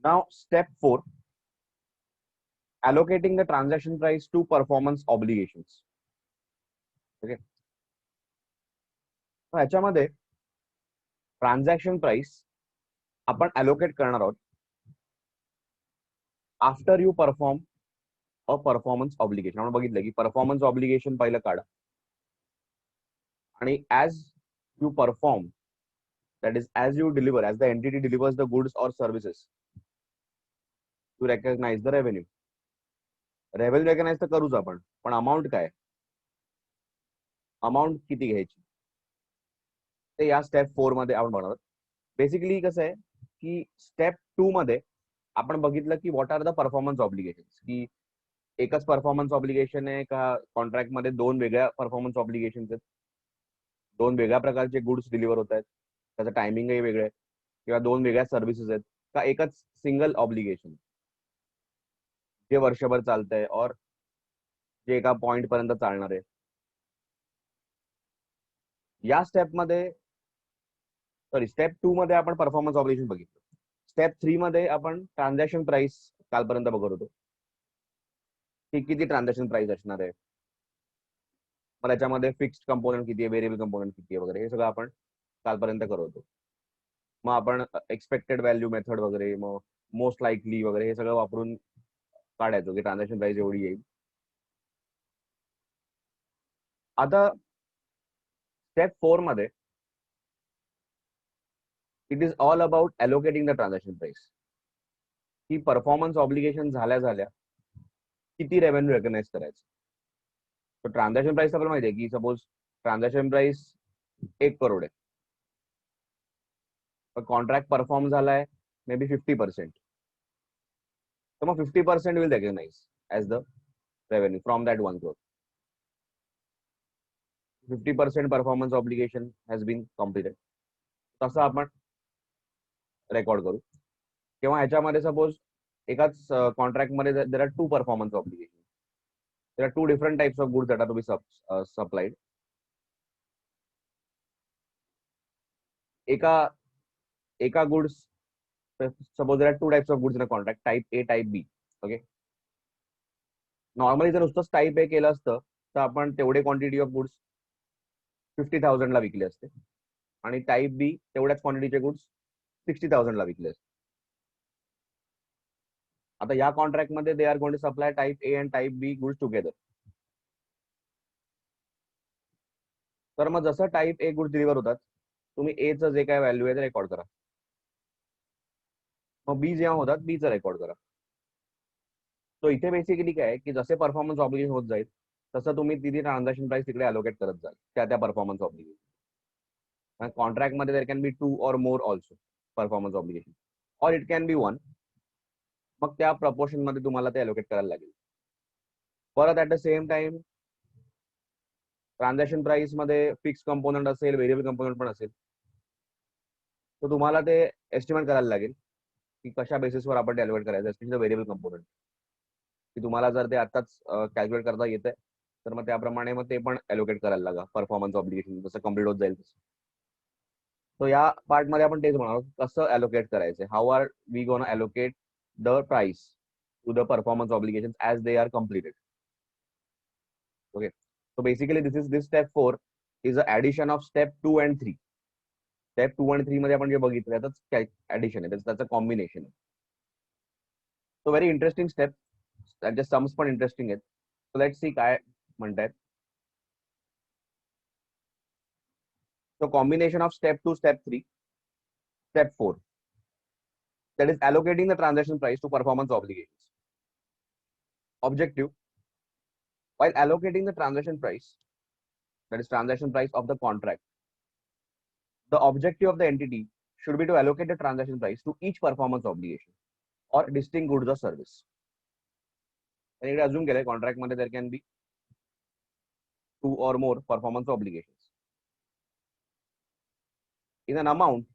Now, step 4, allocating the transaction price to performance obligations. Okay. ह्याच्यामध्ये transaction price आपण allocate करणार आहोत after you perform a performance obligation. आपण बघितलं की परफॉर्मन्स ऑब्लिगेशन पहिलं काढा आणि as you perform, that is as you deliver, as the entity delivers the goods or services, to recognize the revenue. Revenue recognise तर करूच आपण, पण अमाऊंट काय, अमाऊंट किती घ्यायची ते या स्टेप 4 मध्ये आपण बघणार आहोत. बेसिकली कसं आहे की स्टेप 2 मध्ये आपण बघितलं की what are the performance obligation, की एकच परफॉर्मन्स ऑब्लिगेशन आहे का कॉन्ट्रॅक्ट मध्ये दोन वेगळ्या परफॉर्मन्स ऑब्लिगेशन आहेत, दोन वेगळ्या प्रकारचे गुड्स डिलिव्हर होत आहेत, त्याचं टायमिंगही वेगळं आहे, किंवा दोन वेगळ्या सर्व्हिसेस आहेत का एकच सिंगल ऑब्लिगेशन जे वर्षभर चालतंय और जे एका पॉइंट पर्यंत चालणार आहे. या स्टेप मध्ये स्टेप 2 मध्ये आपण परफॉर्मन्स ऑब्लिगेशन बघितलं. स्टेप 3 मध्ये आपण ट्रान्झॅक्शन प्राइस कालपर्यंत बघत होतो की किती ट्रान्झॅक्शन प्राइस असणार आहे, मग त्याच्यामध्ये फिक्स्ड कंपोनंट किती आहे, व्हेरिएबल कंपोनंट किती आहे वगैरे, हे सगळं आपण कालपर्यंत करत होतो. मग आपण एक्सपेक्टेड व्हॅल्यू मेथड वगैरे, मग मोस्ट लाईकली वगैरे हे सगळं वापरून काढायचो की ट्रान्झॅक्शन प्राइस एवढी येईल. आता स्टेप 4 मध्ये it is all about allocating the transaction price, की परफॉर्मन्स ऑब्लिगेशन झाल्या झाल्या किती रेव्हेन्यू रेकग्नाइज करायचं. तर ट्रान्झॅक्शन प्राइस आपल्याला माहिती आहे की सपोज ट्रान्झॅक्शन प्राइस 1 करोड आहे, तर कॉन्ट्रॅक्ट परफॉर्म झालाय मे बी 50%, तर मग 50% will recognise as the revenue from that 1 crore. 50% performance obligation has been completed, तसं आपण रेकॉर्ड करू. किंवा ह्याच्यामध्ये सपोज एकाच कॉन्ट्रॅक्ट मध्ये there are 2 performance obligation, there are 2 different types of goods that are to be supplied. एका goods, suppose there are 2 types of goods in a contract, type A, type B. Okay. Normally जर नुसतंच type A केलं असतं तर आपण तेवढे quantity of goods 50,000 ला विकले असते, आणि टाइप बी तेवढ्याच क्वांटिटीचे गुड्स 60,000 ला विकले असते. आता या कॉन्ट्रॅक्ट मध्ये they are going to supply type A and type B goods together. तर मग जसं टाइप ए गुड्स डिलिव्हर होतात, तुम्ही ए चं जे काय व्हॅल्यू आहे ते रेकॉर्ड करा, मग बी जेव्हा होतात बी चं रेकॉर्ड करा. तो इथे बेसिकली काय आहे की जसे परफॉर्मन्स ऑब्लिगेशन होत जाईल तसं तुम्ही तिथे ट्रान्झॅक्शन प्राइस तिकडे अलोकेट करत जाल त्या परफॉर्मन्स ऑब्लिगेशन. कॉन्ट्रॅक्ट मध्ये देर कॅन बी 2 और मोर ऑल्सो परफॉर्मन्स ऑब्लिगेशन, और इट कॅन बी 1. मग त्या प्रपोर्शन मध्ये तुम्हाला ते अलोकेट करायला लागेल. परत at the same time transaction price मध्ये फिक्स कंपोनंट असेल, व्हेरिएबल कंपोनंट पण असेल, तर तुम्हाला ते एस्टिमेट करायला लागेल की कशा बेसिसवर आपण ते अलोकेट करायचं, एस्पेशली व्हेरिएबल कंपोनंट. की तुम्हाला जर ते आताच कॅल्क्युलेट करता येतंय तर मग त्याप्रमाणे मग ते पण अलोकेट करायला लागा परफॉर्मन्स ऑब्लिगेशन जसं कम्प्लीट होत जाईल तसं. तो या पार्ट मध्ये आपण तेच म्हणणार कसं अलोकेट करायचं, how are we gonna allocate the price to the performance obligation as they are completed. Okay. So basically this step 4 is a addition of step 2 and 3. Step 2 and 3 मध्ये आपण जे बघितलं त्याच ऍडिशन आहे, त्याचं कॉम्बिनेशन आहे. So very interesting step, त्याचे sums पण इंटरेस्टिंग आहेत. सो लेट्स सी काय म्हणतायत. So combination of step 2, step 3, step 4, that is allocating the transaction price to performance obligations. Objective: while allocating the transaction price, that is transaction price of the contract, the objective of the entity should be to allocate the transaction price to each performance obligation or distinct goods or service. And it assume केलंय contract मध्ये there can be 2 or more performance obligations in an amount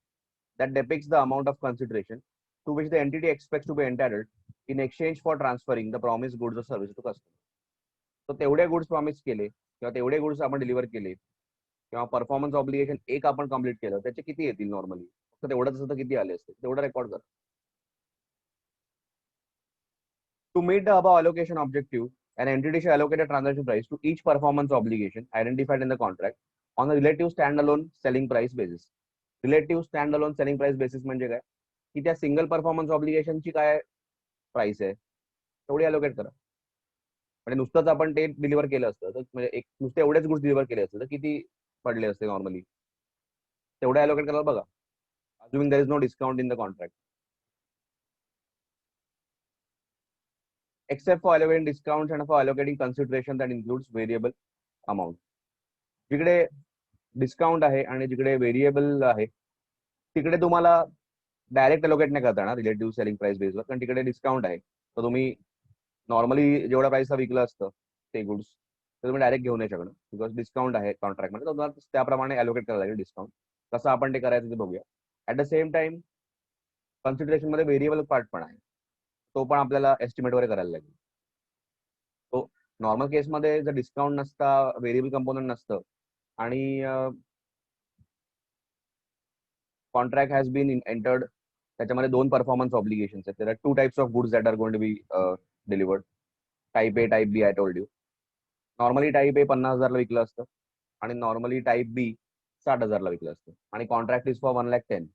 that depicts the amount of consideration to which the entity expects to be entitled in exchange for transferring the promised goods or services to customer. तर तेवढे goods promise केले किंवा तेवढे goods आपण deliver केले किंवा performance obligation एक आपण कम्प्लीट केलं, त्याचे किती येतील नॉर्मली, फक्त तेवढंच असतं किती आले असते तेवढं रेकॉर्ड कर. To meet the above allocation objective, an entity shall allocate a transaction price to each performance obligation identified in the contract on a relative standalone selling price basis. Relative stand alone selling price basis म्हणजे काय, की त्या single performance ऑब्लिगेशनची काय price आहे तेवढी allocate करा. म्हणजे नुसतंच आपण ते डिलिव्हर केलं असतं तर म्हणजे एक नुसते एवढेच गुड्स डिलिव्हर केले असते तर किती पडले असते नॉर्मली, तेवढे अलोकेट करायला बघा. assuming there is no discount in the contract. Except for allocating discounts and for allocating consideration that includes variable amount. जिकडे डिस्काउंट आहे आणि जिकडे व्हेरिएबल आहे तिकडे तुम्हाला डायरेक्ट अलोकेट नाही करता येणार रिलेटिव्ह सेलिंग प्राइस बेसवर, कारण तिकडे डिस्काउंट आहे. तर तुम्ही नॉर्मली जेवढ्या प्राइसला विकलं असतं ते गुड्स तर तुम्ही डायरेक्ट घेऊ नाही शकणार, बिकॉज डिस्काउंट आहे कॉन्ट्रॅक्टमध्ये. तर तुम्हाला त्याप्रमाणे अलोकेट करायला लागेल डिस्काउंट. कसं आपण ते करायचं ते बघूया. At the same time consideration मध्ये व्हेरिएबल पार्ट पण आहे, तो पण आपल्याला एस्टिमेट वगैरे करायला लागेल. तो नॉर्मल केसमध्ये जर डिस्काउंट नसता, व्हेरिएबल कंपोनंट नसतं आणि कॉन्ट्रॅक्ट हॅज बीन एंटर्ड, त्याच्यामध्ये दोन परफॉर्मन्स ऑब्लिगेशन्स आहेत. There are two types of goods that are going to be delivered, type A type B. I told you. Normally type A 50,000ला विकलं असतं आणि नॉर्मली टाईप बी 60,000ला विकलं असतं आणि कॉन्ट्रॅक्ट इज फॉर 1,10,000.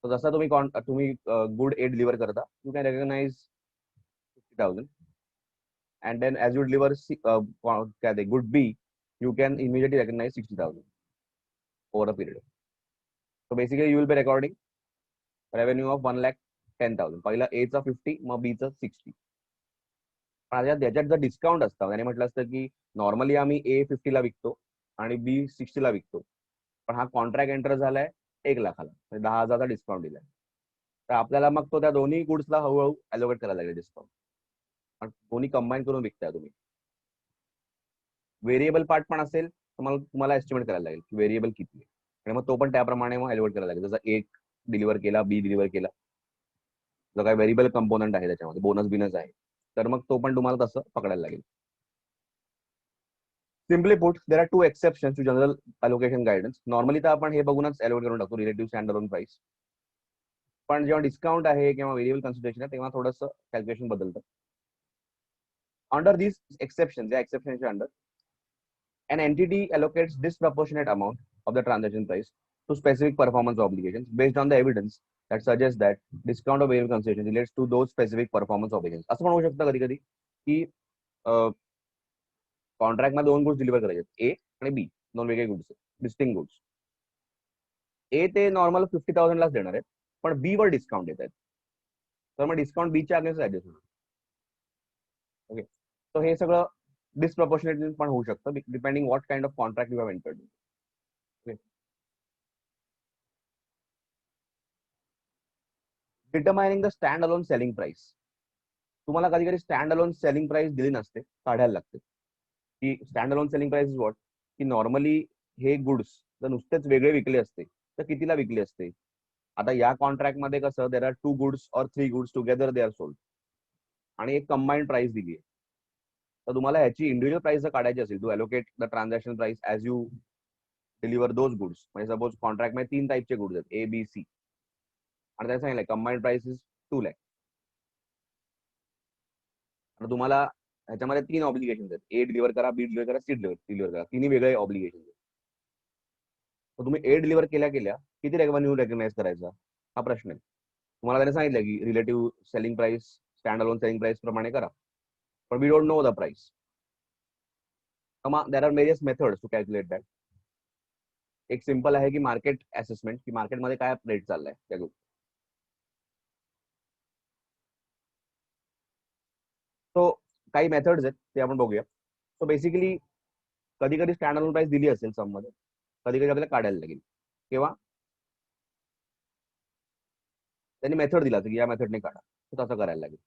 तर जसं तुम्ही गुड ए डिलिव्हर करता, you can recognise 50,000 and then as you deliver good B, you can immediately recognize 60,000 over a period. So basically you will be recording revenue of 1,10,000. पहिला A चा 50, मग B चा 60. याच्यात जर डिस्काउंट असतं, त्याने म्हटलं असतं की नॉर्मली आम्ही A 50ला विकतो आणि B 60ला विकतो, पण हा कॉन्ट्रॅक्ट एंटर झालाय 1,00,000ला, म्हणजे 10,000चा डिस्काउंट दिलाय. तर आपल्याला मग तो त्या दोन्ही गुड्सला हळूहळू अलोकेट करायला लागेल डिस्काउंट. दोन्ही कंबाईन करून विकताय तुम्ही. व्हेरिएबल पार्ट पण असेल तर तुम्हाला एस्टिमेट करायला लागेल की व्हेरिएबल किती आहे, आणि मग तो पण त्याप्रमाणे मग एलिव्हेट करायला लागेल. जसं एक डिलिव्हर केला, बी डिलिव्हर केला, जो काही व्हेरिएबल कंपोनंट आहे त्याच्यामध्ये बोनस बिनस आहे, तर मग तो पण तुम्हाला तसं पकडायला लागेल. Simply put, there are two exception to general allocation guidance. Normally तर आपण हे बघूनच एलोकेट करून टाकतो रिलेटिव्ह स्टँड अलोन प्राइस, पण जेव्हा डिस्काउंट आहे किंवा व्हेरिएबल कन्सिडरेशन आहे तेव्हा थोडंसं कॅल्क्युलेशन बदलतं. अंडर दिस एक्सेप्शन, या एक्सेप्शनच्या under an entity allocates disproportionate amount of the transaction price to specific performance obligations based on the evidence that suggests that discount of variable consideration relates to those specific performance obligations. असं पण होऊ शकतं कधी कधी की contract मध्ये दोन goods deliver करायचे, ए आणि बी, दोन वेगळे गुड्स, डिस्टिंग गुड्स. ए ते नॉर्मल 50,000लाच देणार आहेत, पण बी वर डिस्काउंट देत आहेत, तर मग डिस्काउंट बीच्या अगेन्स्ट ऍडजस्ट होणार. ओके, तर हे सगळं डिस्प्रपोर्शनेट पण होऊ शकतं depending what kind of contract you have entered. Determining the stand alone selling price. तुम्हाला कधी कधी स्टँड अलोन सेलिंग प्राइस दिली नसते, काढायला लागते. की stand alone selling price is what, की नॉर्मली हे गुड्स जर नुसतेच वेगळे विकले असते तर कितीला विकले असते. आता या कॉन्ट्रॅक्ट मध्ये कसं देर आर 2 गुड्स और 3 goods together they are sold आणि एक कंबाईंड प्राइस दिली आहे. तर तुम्हाला ह्याची इंडिव्हिज्युअल प्राइस जर काढायची असेल to allocate the transaction price as you deliver those goods, म्हणजे सपोज कॉन्ट्रॅक्ट मध्ये 3 टाईपचे गुड्स आहेत, ए बी सी, आणि त्याला सांगितलं कंबाईंड प्राइस इज 2 लाख. आणि तुम्हाला ह्याच्यामध्ये 3 ऑब्लिगेशन आहेत, ए डिलिव्हर करा, बी डिलिव्हर करा, सी डिलिव्हर करा, तिन्ही वेगळे ऑब्लिगेशन आहेत. तर तुम्ही ए डिलिव्हर केल्या केल्या किती रेव्हेन्यू रेकग्नाइज करायचा हा प्रश्न आहे. तुम्हाला त्याने सांगितलं की relative selling price stand alone selling price प्रमाणे करा, पण we don't know the price. There are various methods to calculate that. एक सिंपल आहे की मार्केट असेसमेंट, की मार्केटमध्ये काय रेट चाललाय त्या गोष्टी. सो काही मेथड्स आहेत ते आपण बघूया. सो बेसिकली कधी कधी स्टँड अलोन प्राइस दिली असेल सम मध्ये, कधी कधी आपल्याला काढायला लागेल. किंवा त्यांनी मेथड दिला की या मेथडने काढा, तर तसं करायला लागेल.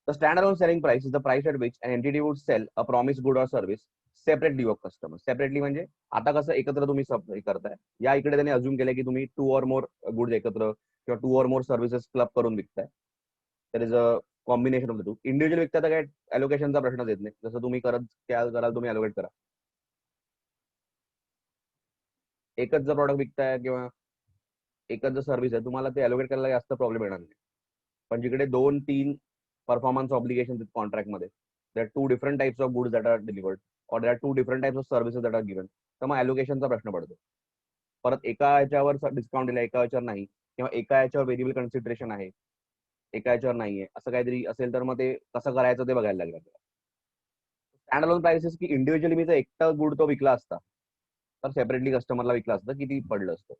The standalone selling price is the price at which an entity would sell a promised good or service separately of customers. Separately म्हणजे आता कसं एकत्र तुम्ही करताय, या इकडे त्यांनी अज्युम केलं की तुम्ही 2 or more गुड्स एकत्र किंवा 2 or more सर्व्हिसेस क्लब करून विकताय. There is a combination of the two. Individual विकता तर काय अलोकेशनचा प्रश्नच येत नाही, जसं तुम्ही कराल तुम्ही अलोकेट करा. एकच जर प्रॉडक्ट विकताय किंवा एकच जर सर्व्हिस आहे, तुम्हाला ते अलोकेट करायला जास्त प्रॉब्लेम येणार नाही. पण जिकडे 2-3 परफॉर्मन्स ऑब्लिगेशन कॉन्ट्रॅक्ट मध्ये, there are 2 different types of goods that are delivered और there are 2 different types of services that are given. तर मग ॲलोकेशनचा प्रश्न पडतो. परत एका याच्यावर डिस्काउंट दिला, एका याच्यावर नाही, किंवा एका याच्यावर व्हेरिएबल कन्सिडरेशन आहे, एका याच्यावर नाहीये, असं काहीतरी असेल तर मग ते कसं करायचं ते बघायला लागेल आपल्याला. स्टँड अलोन प्राइसेस की इंडिव्हिज्युअली मी जर एकटा गुड तो विकला असता तर सेपरेटली कस्टमरला विकला असतं किती पडलं असतं.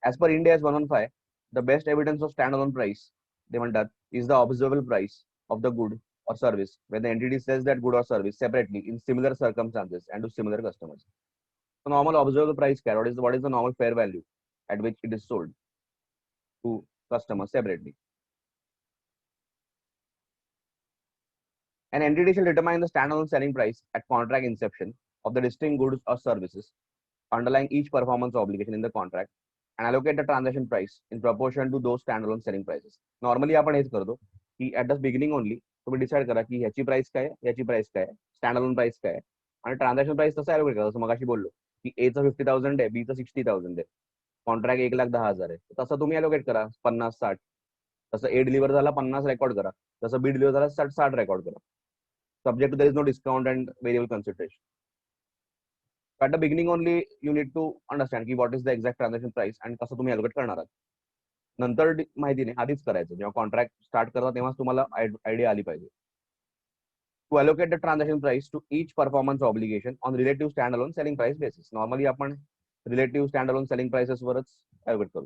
As per India 115, the best evidence of stand alone price ते म्हणतात is the observable price of the good or service when the entity sells that good or service separately in similar circumstances and to similar customers. So normal observable price care, what is the normal fair value at which it is sold to customers separately. An entity shall determine the standalone selling price at contract inception of the distinct goods or services underlying each performance obligation in the contract and allocate the transaction price in proportion to those standalone selling prices. Normally आपण हेच करतो की at the beginning only तुम्ही decide करा की ह्याची price काय, याची प्राइस काय, स्टँडअलोन प्राइस काय, आणि ट्रान्झॅक्शन प्राइस तसं ॲलोकेट करा. जसं मगाशी बोललो की एचं 50,000 आहे, बीचं 60,000 आहे, कॉन्ट्रॅक्ट 1,10,000 आहे, तसं तुम्ही ॲलोकेट करा 50-60. तसं ए डिलिव्हर झाला 50 रेकॉर्ड करा, तसं बी डिलिव्हर झाला 60 रेकॉर्ड करा. Subject to there is no discount and variable consideration. At the beginning only you need to understand की what is the exact transaction price आणि कसं तुम्ही allocate करणार आहात. नंतर माहिती नाही, आधीच करायचं. जेव्हा कॉन्ट्रॅक्ट स्टार्ट करता तेव्हाच तुम्हाला आयडिया आली पाहिजे. To allocate the transaction price to each performance obligation on relative standalone selling price basis. Normally आपण relative standalone selling prices वरच allocate करू.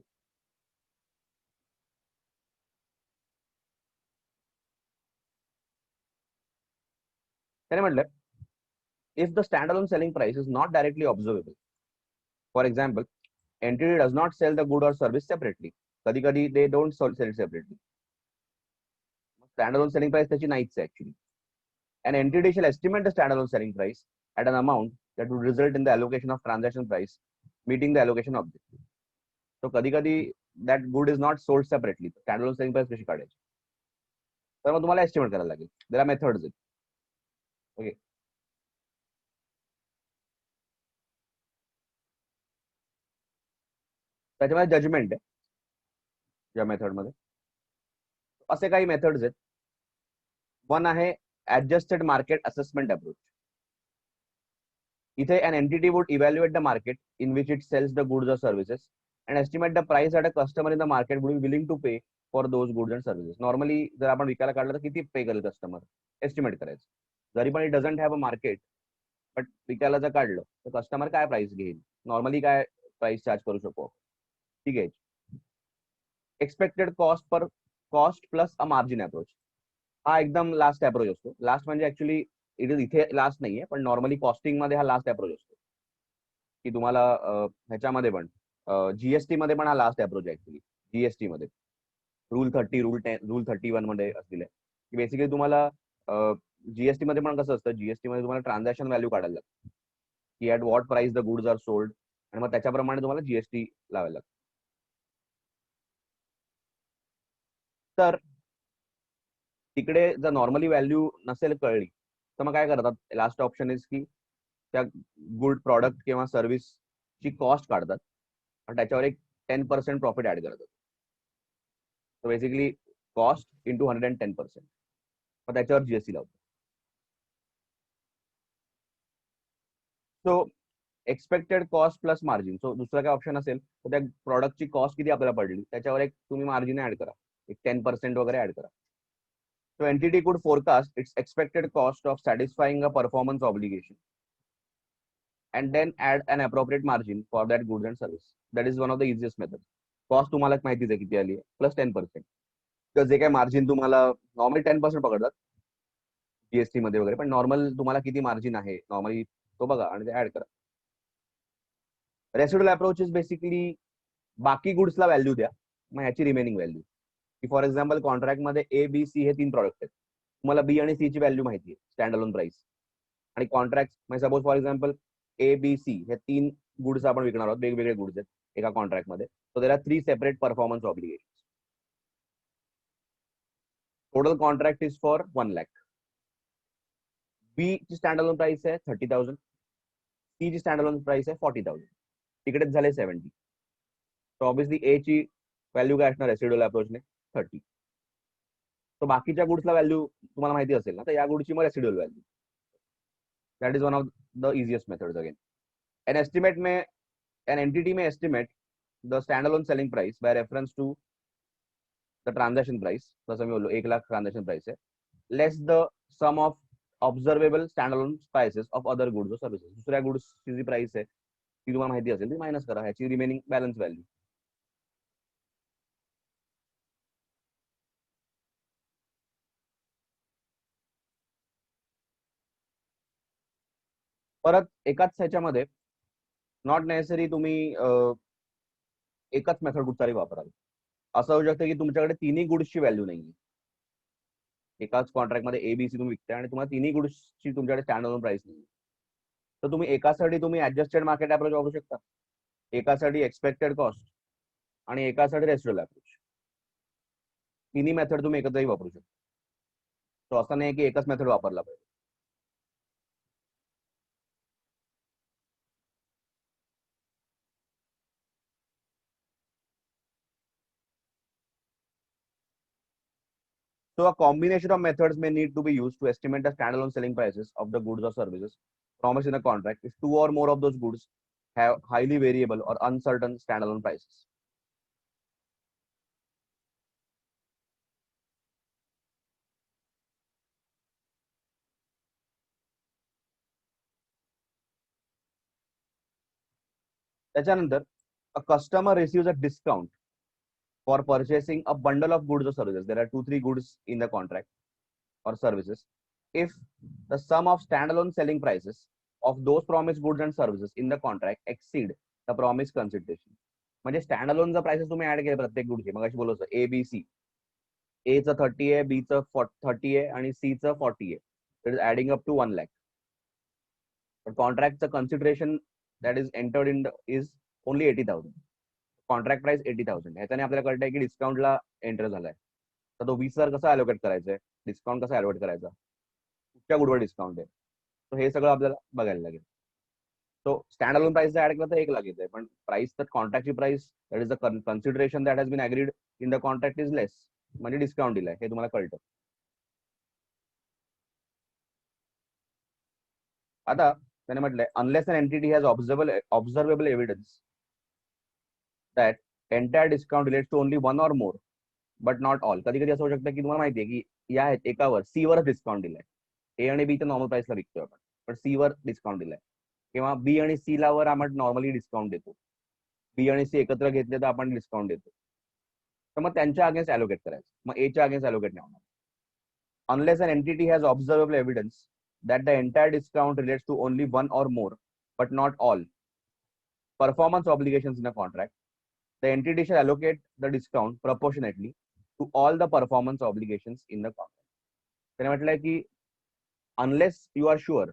त्याने म्हटलं if the standalone selling price is not directly observable, for example, entity does not sell the good or service separately. कधी कधी they don't sell it separately. Standalone selling price त्याची नाहीच आहे actually. An entity shall estimate the standalone selling price at an amount that would result in the allocation of transaction price meeting the allocation objective. So कधी कधी that good is not sold separately. Standalone selling price कशी काढायची, तर मग तुम्हाला estimate करायला लागेल. There are methods. Okay, त्याच्यामध्ये जजमेंट आहे या मेथडमध्ये. असे काही मेथड्स आहेत. वन आहे ऍडजस्टेड मार्केट असेसमेंट अप्रोच. इथे an entity would evaluate the market in which it sells the goods or services and estimate the price that a customer in the market would be willing to pay for those goods and services. Normally जर आपण विकायला काढलं तर किती पे करेल customer, estimate करायचं. जरी पण it doesn't have a market, but विकायला जर काढलं तर कस्टमर काय प्राइस घेईल, नॉर्मली काय प्राइस चार्ज करू शकतो. ठीक आहे. Expected cost plus a margin approach, हा एकदम लास्ट अप्रोच असतो. लास्ट म्हणजे ऍक्च्युली इथे लास्ट नाहीये, पण नॉर्मली कॉस्टिंग मध्ये हा लास्ट अप्रोच असतो. की तुम्हाला ह्याच्यामध्ये पण जीएसटी मध्ये पण हा लास्ट अप्रोच आहे ऍक्च्युली. जीएसटी मध्ये रूल 30, रूल 10, रूल 31 मध्ये असलेलं आहे की बेसिकली तुम्हाला जीएसटी मध्ये पण कसं असतं, जीएसटी मध्ये तुम्हाला ट्रान्झॅक्शन व्हॅल्यू काढायला लागतं की at what price the goods are sold, आणि मग त्याच्याप्रमाणे तुम्हाला जीएसटी लावायला लागतं. तर तिकडे जर नॉर्मली व्हॅल्यू नसेल कळली तर मग काय करतात, लास्ट ऑप्शन इज की त्या गुड प्रॉडक्ट किंवा सर्व्हिस ची कॉस्ट काढतात आणि त्याच्यावर एक 10% प्रॉफिट ऍड करतात. सो बेसिकली कॉस्ट इंटू 110%, मग त्याच्यावर जीएसटी लावतो. So expected cost plus margin. So दुसरा काय ऑप्शन असेल तर त्या प्रॉडक्टची कॉस्ट किती आपल्याला पडली त्याच्यावर एक तुम्ही मार्जिन ऍड करा, एक 10% वगैरे ऍड करा. So entity could forecast its expected cost of satisfying a performance obligation and then add an appropriate margin for that goods and service. That is one of the easiest methods. Cost तुम्हाला माहितीच आहे किती आली आहे, plus 10%. तर जे काय margin तुम्हाला नॉर्मली 10% पकडतात जीएसटी मध्ये वगैरे, पण नॉर्मल तुम्हाला किती मार्जिन आहे नॉर्मली तो बघा आणि ते ऍड करा. रेसिड्युअल अप्रोच इज बेसिकली बाकी गुड्सला व्हॅल्यू द्या, मग ह्याची रिमेनिंग व्हॅल्यू. की फॉर एक्झाम्पल कॉन्ट्रॅक्ट मध्ये ए बी सी हे 3 प्रॉडक्ट आहेत, तुम्हाला बी आणि सी ची व्हॅल्यू माहिती आहे, स्टँड अलोन प्राइस. आणि कॉन्ट्रॅक्ट म्हणजे suppose for example A B C हे 3 गुड्स आपण विकणार आहोत, वेगवेगळे गुड्स आहेत एका कॉन्ट्रॅक्ट मध्ये. So there are 3 separate performance obligation. Total contract is for 1 lakh. B ची स्टँड अलोन प्राइस आहे 30,000, सी ची स्टँड अलोन प्राइस आहे 40,000, तिकडेच झाले 70. सो ऑब्विसली ए ची व्हॅल्यू काय असणार रेसिड्युअल अप्रोचने, 30. तो बाकीच्या गुड्सला व्हॅल्यू तुम्हाला माहिती असेल ना, तर या गुडची मग residual value. That is one of the easiest methods again. An estimate में एन एंटिटी में estimate the stand alone selling price by reference to the transaction price. जसं मी बोललो 1 लाख ट्रांजैक्शन प्राइस आहे, less the sum of observable stand alone prices of other goods और services. दुसऱ्या गुड्सची जी price आहे ती तुम्हाला माहिती असेल ती मायनस करा, ह्याची रिमेनिंग बॅलन्स व्हॅल्यू. परत एकाच ह्याच्यामध्ये नॉट नेसेसरी तुम्ही एकच मेथड कुठचाही वापराल. असं होऊ शकतं की तुमच्याकडे तिन्ही गुड्सची व्हॅल्यू नाहीये. एकाच कॉन्ट्रॅक्टमध्ये एबीसी तुम्ही विकताय आणि तुम्हाला तिन्ही गुड्सची तुमच्याकडे स्टँड अलोन प्राइस नाही. तर तुम्ही एकासाठी तुम्ही ऍडजस्टेड मार्केट अप्रोच वापरू शकता, एकासाठी एक्सपेक्टेड कॉस्ट आणि एकासाठी रेसिड्युअल अप्रोच. तिन्ही मेथड तुम्ही एकत्रही वापरू शकता. तो असं नाही की एकच मेथड वापरला पाहिजे. So a combination of methods may need to be used to estimate the standalone selling prices of the goods or services promised in a contract if two or more of those goods have highly variable or uncertain standalone prices. त्याच्यानंतर a customer receives a discount for purchasing a bundle of goods or services. There are 2-3 goods in the contract or services. If the sum of standalone selling prices of those promised goods and services in the contract exceed the promised consideration. म्हणजे stand alone जर prices तुम्ही add केले प्रत्येक गुडचे, मग अशी बोलतो ए B C, ए चं 30 आहे, बी चं 30 आहे आणि सी चं 40 आहे. It is adding up to 1 lakh. पण कॉन्ट्रॅक्टचं consideration that is entered in is only 80,000. Contract price 80,000. ह्याच्याने आपल्याला कळतंय की डिस्काउंटला एंटर झालाय. तर तो 20,000 कसा अलोकेट करायचा आहे, डिस्काउंट कसा अलोकेट करायचा, कुठच्या गुडवर डिस्काउंट आहे, तो हे सगळं आपल्याला बघायला लागेल. तो स्टँड अलोन प्राइस ऍड केला तर 1 लाख येते, पण प्राइस तर कॉन्ट्रॅक्टची price that is the consideration that has been agreed in the contract is less, म्हणजे डिस्काउंट दिलाय हे तुम्हाला कळतं. आता त्याने म्हटलंय unless an entity has observable evidence that entire discount relates to only one or more but not all. कधी कधी असं होऊ शकतं की तुम्हाला माहितीये की या एकावर सी वर डिस्काउंट दिलाय, ए आणि बी तर नॉर्मल प्राइसला विकतोय आपण, पण सी वर डिस्काउंट दिलाय, किंवा बी आणि सी ला वर आपण नॉर्मली डिस्काउंट देतो, बी आणि सी एकत्र घेतले तर आपण डिस्काउंट देतो. तर मग त्यांच्या अगेन्स्ट अलोकेट करायचं, मग एच्या अगेन्स्ट अलोकेट नाही होणार. Unless an entity has observable evidence that the entire discount relates to only one or more, but not all, performance obligations in a contract, the entity shall allocate the discount proportionately to all the performance obligations in the contract. त्याने म्हटलंय की unless you R sure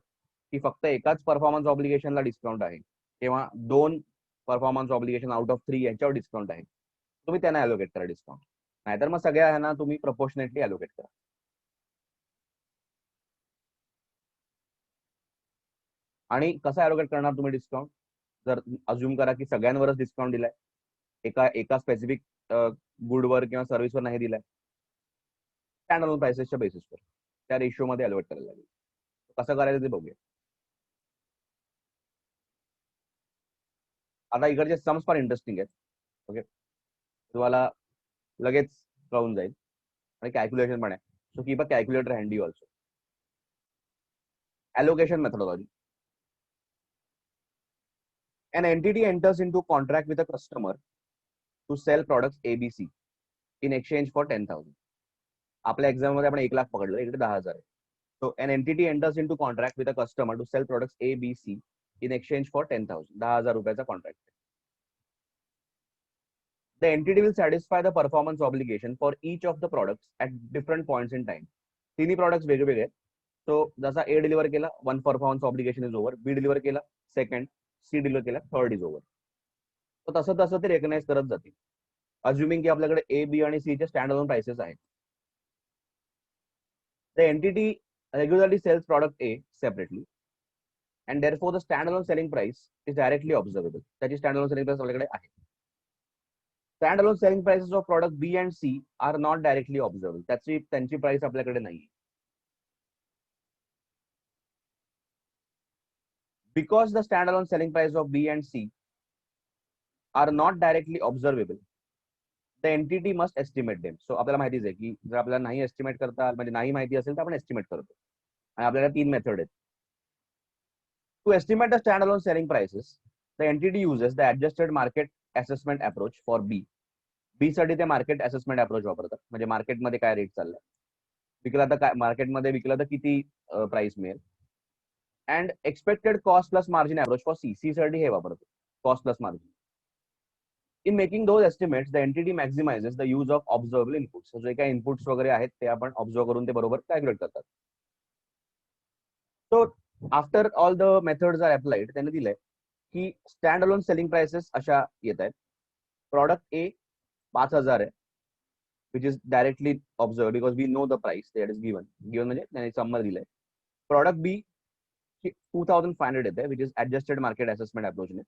की फक्त एकाच performance ऑब्लिगेशनला discount आहे किंवा 2 performance obligation out of 3 यांच्यावर discount आहे, तुम्ही त्यांना अलोकेट करा डिस्काउंट. नाहीतर मग सगळ्या ह्यांना तुम्ही प्रपोर्शनेटली अलोकेट करा. आणि कसा अलोकेट करणार तुम्ही डिस्काउंट, जर अज्युम करा की सगळ्यांवरच डिस्काउंट दिलाय, एका स्पेसिफिक गुडवर किंवा सर्व्हिसवर नाही दिलाय, स्टँड अलोन प्राइसेसच्या बेसिसवर त्या रेशिओ मध्ये अलोकेट करायला लागेल. कसं करायचं ते बघूया. आता इकडचे सम्स फार इंटरेस्टिंग आहेत. ओके, तुम्हाला लगेच कळून जाईल आणि कॅल्क्युलेशन पण आहे. So keep a calculator handy also. Allocation methodology. An entity enters into contract with a customer to sell products ABC in exchange for 10,000. आपल्या एक्झाम मध्ये आपण 1 लाख पकडलं, इकडे 10,000 आहे. So an entity enters into contract with a customer to sell products ABC in exchange for 10,000. 10,000 रुपयाचा contract. The entity will satisfy the performance obligation for each of the products at different points in time. तिन्ही products वेगवेगळे. So जसा A deliver केला, 1 performance obligation is over. B deliver केला, second. C deliver केला, third is over. तर तसं तसं ते रेकग्नाइज करत जातील. अज्युमिंग की आपल्याकडे ए, बी आणि सी चे स्टँड अलोन प्राइसेस आहेत. The entity regularly sells product A separately and therefore the standalone selling price is directly observable. त्याची स्टँड अलोन सेलिंग प्राइस आपल्याकडे आहे. Stand alone selling prices of product B and C are not directly observable. त्यांची price आपल्याकडे नाही. Because the standalone selling price of B and C are not directly observable, the entity must estimate them. So आपल्याला माहितीच आहे की जर आपल्याला नाही एस्टिमेट करता म्हणजे नाही माहिती असेल तर आपण एस्टिमेट करतो. आणि आपल्याला 3 मेथड आहेत. To estimate the standalone selling prices, the entity uses the adjusted market assessment approach for B. B साठी ते मार्केट असेसमेंट अप्रोच वापरतात. म्हणजे मार्केटमध्ये काय रेट चाललाय, विकला तर काय मार्केटमध्ये विकला तर किती प्राइस मिळेल. And expected cost plus margin approach for C. C साठी हे वापरतो, cost plus margin. In making those estimates, the entity maximizes the use of observable inputs. So जे काही इनपुट्स वगैरे आहेत ते आपण ऑब्झर्व करून ते बरोबर कॅल्क्युलेट करतात. So after all the methods are applied, त्यांनी दिलंय की स्टँड अलोन सेलिंग प्राइसेस अशा येत आहेत. प्रोडक्ट ए 5,000 आहे, which is directly observe because we know the price that is given. म्हणजे त्यांनी समर दिलंय. प्रोडक्ट बी 2,500 येते, which is adjusted market assessment अप्रोचने.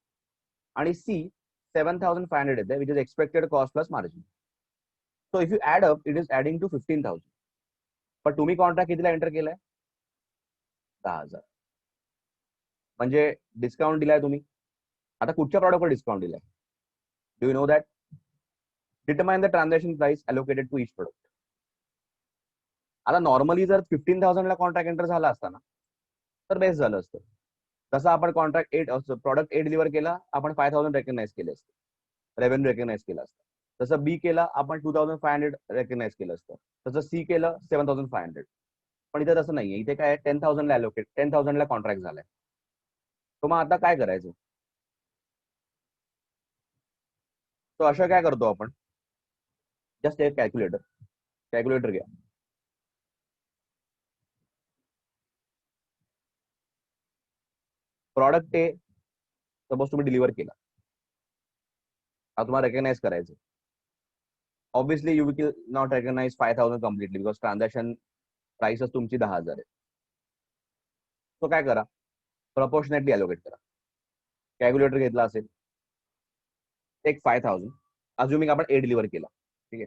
आणि सी 7,500 येते, which is expected cost plus margin. So if you add up it is adding to 15,000. पण तुम्ही कॉन्ट्रॅक्ट कितीला एंटर केलाय? 10,000. म्हणजे डिस्काउंट दिलाय तुम्ही. आता कुठच्या प्रॉडक्टवर डिस्काउंट दिलाय? Do you know that? Determine the transaction price allocated to each product. आता नॉर्मली जर 15,000 ला कॉन्ट्रॅक्ट एंटर झाला असता ना तर बेस्ट झालं असतं. तसं आपण कॉन्ट्रॅक्ट 8 प्रोडक्ट 8 डिलिव्हर केला, आपण 5,000 रेकग्नाइज केले असते, रेव्हेन्यू रेकग्नाइज केला असतं. तसं बी केला, आपण 2,500 रेकग्नाइज केलं असतं. तसं सी केलं 7,500. पण इथे तसं नाहीये. इथे काय 10,000 ला अलोकेट 10,000 ला कॉन्ट्रॅक्ट झालाय. तर मग आता काय करायचं? तो अशा काय करतो आपण? जस्ट एक कॅल्क्युलेटर घ्या. प्रोडक्ट ए सपोज तुम्ही डिलिव्हर केला, आता तुम्हाला रेकग्नाइज करायचं. Obviously you will not recognise 5,000 completely because transaction प्राइसच तुमची 10,000 आहे. तो काय करा, प्रपोर्शनेटली अलोकेट करा. कॅल्क्युलेटर घेतला असेल, एक 5,000 अज्युमिंग आपण ए डिलिव्हर केला, ठीक आहे.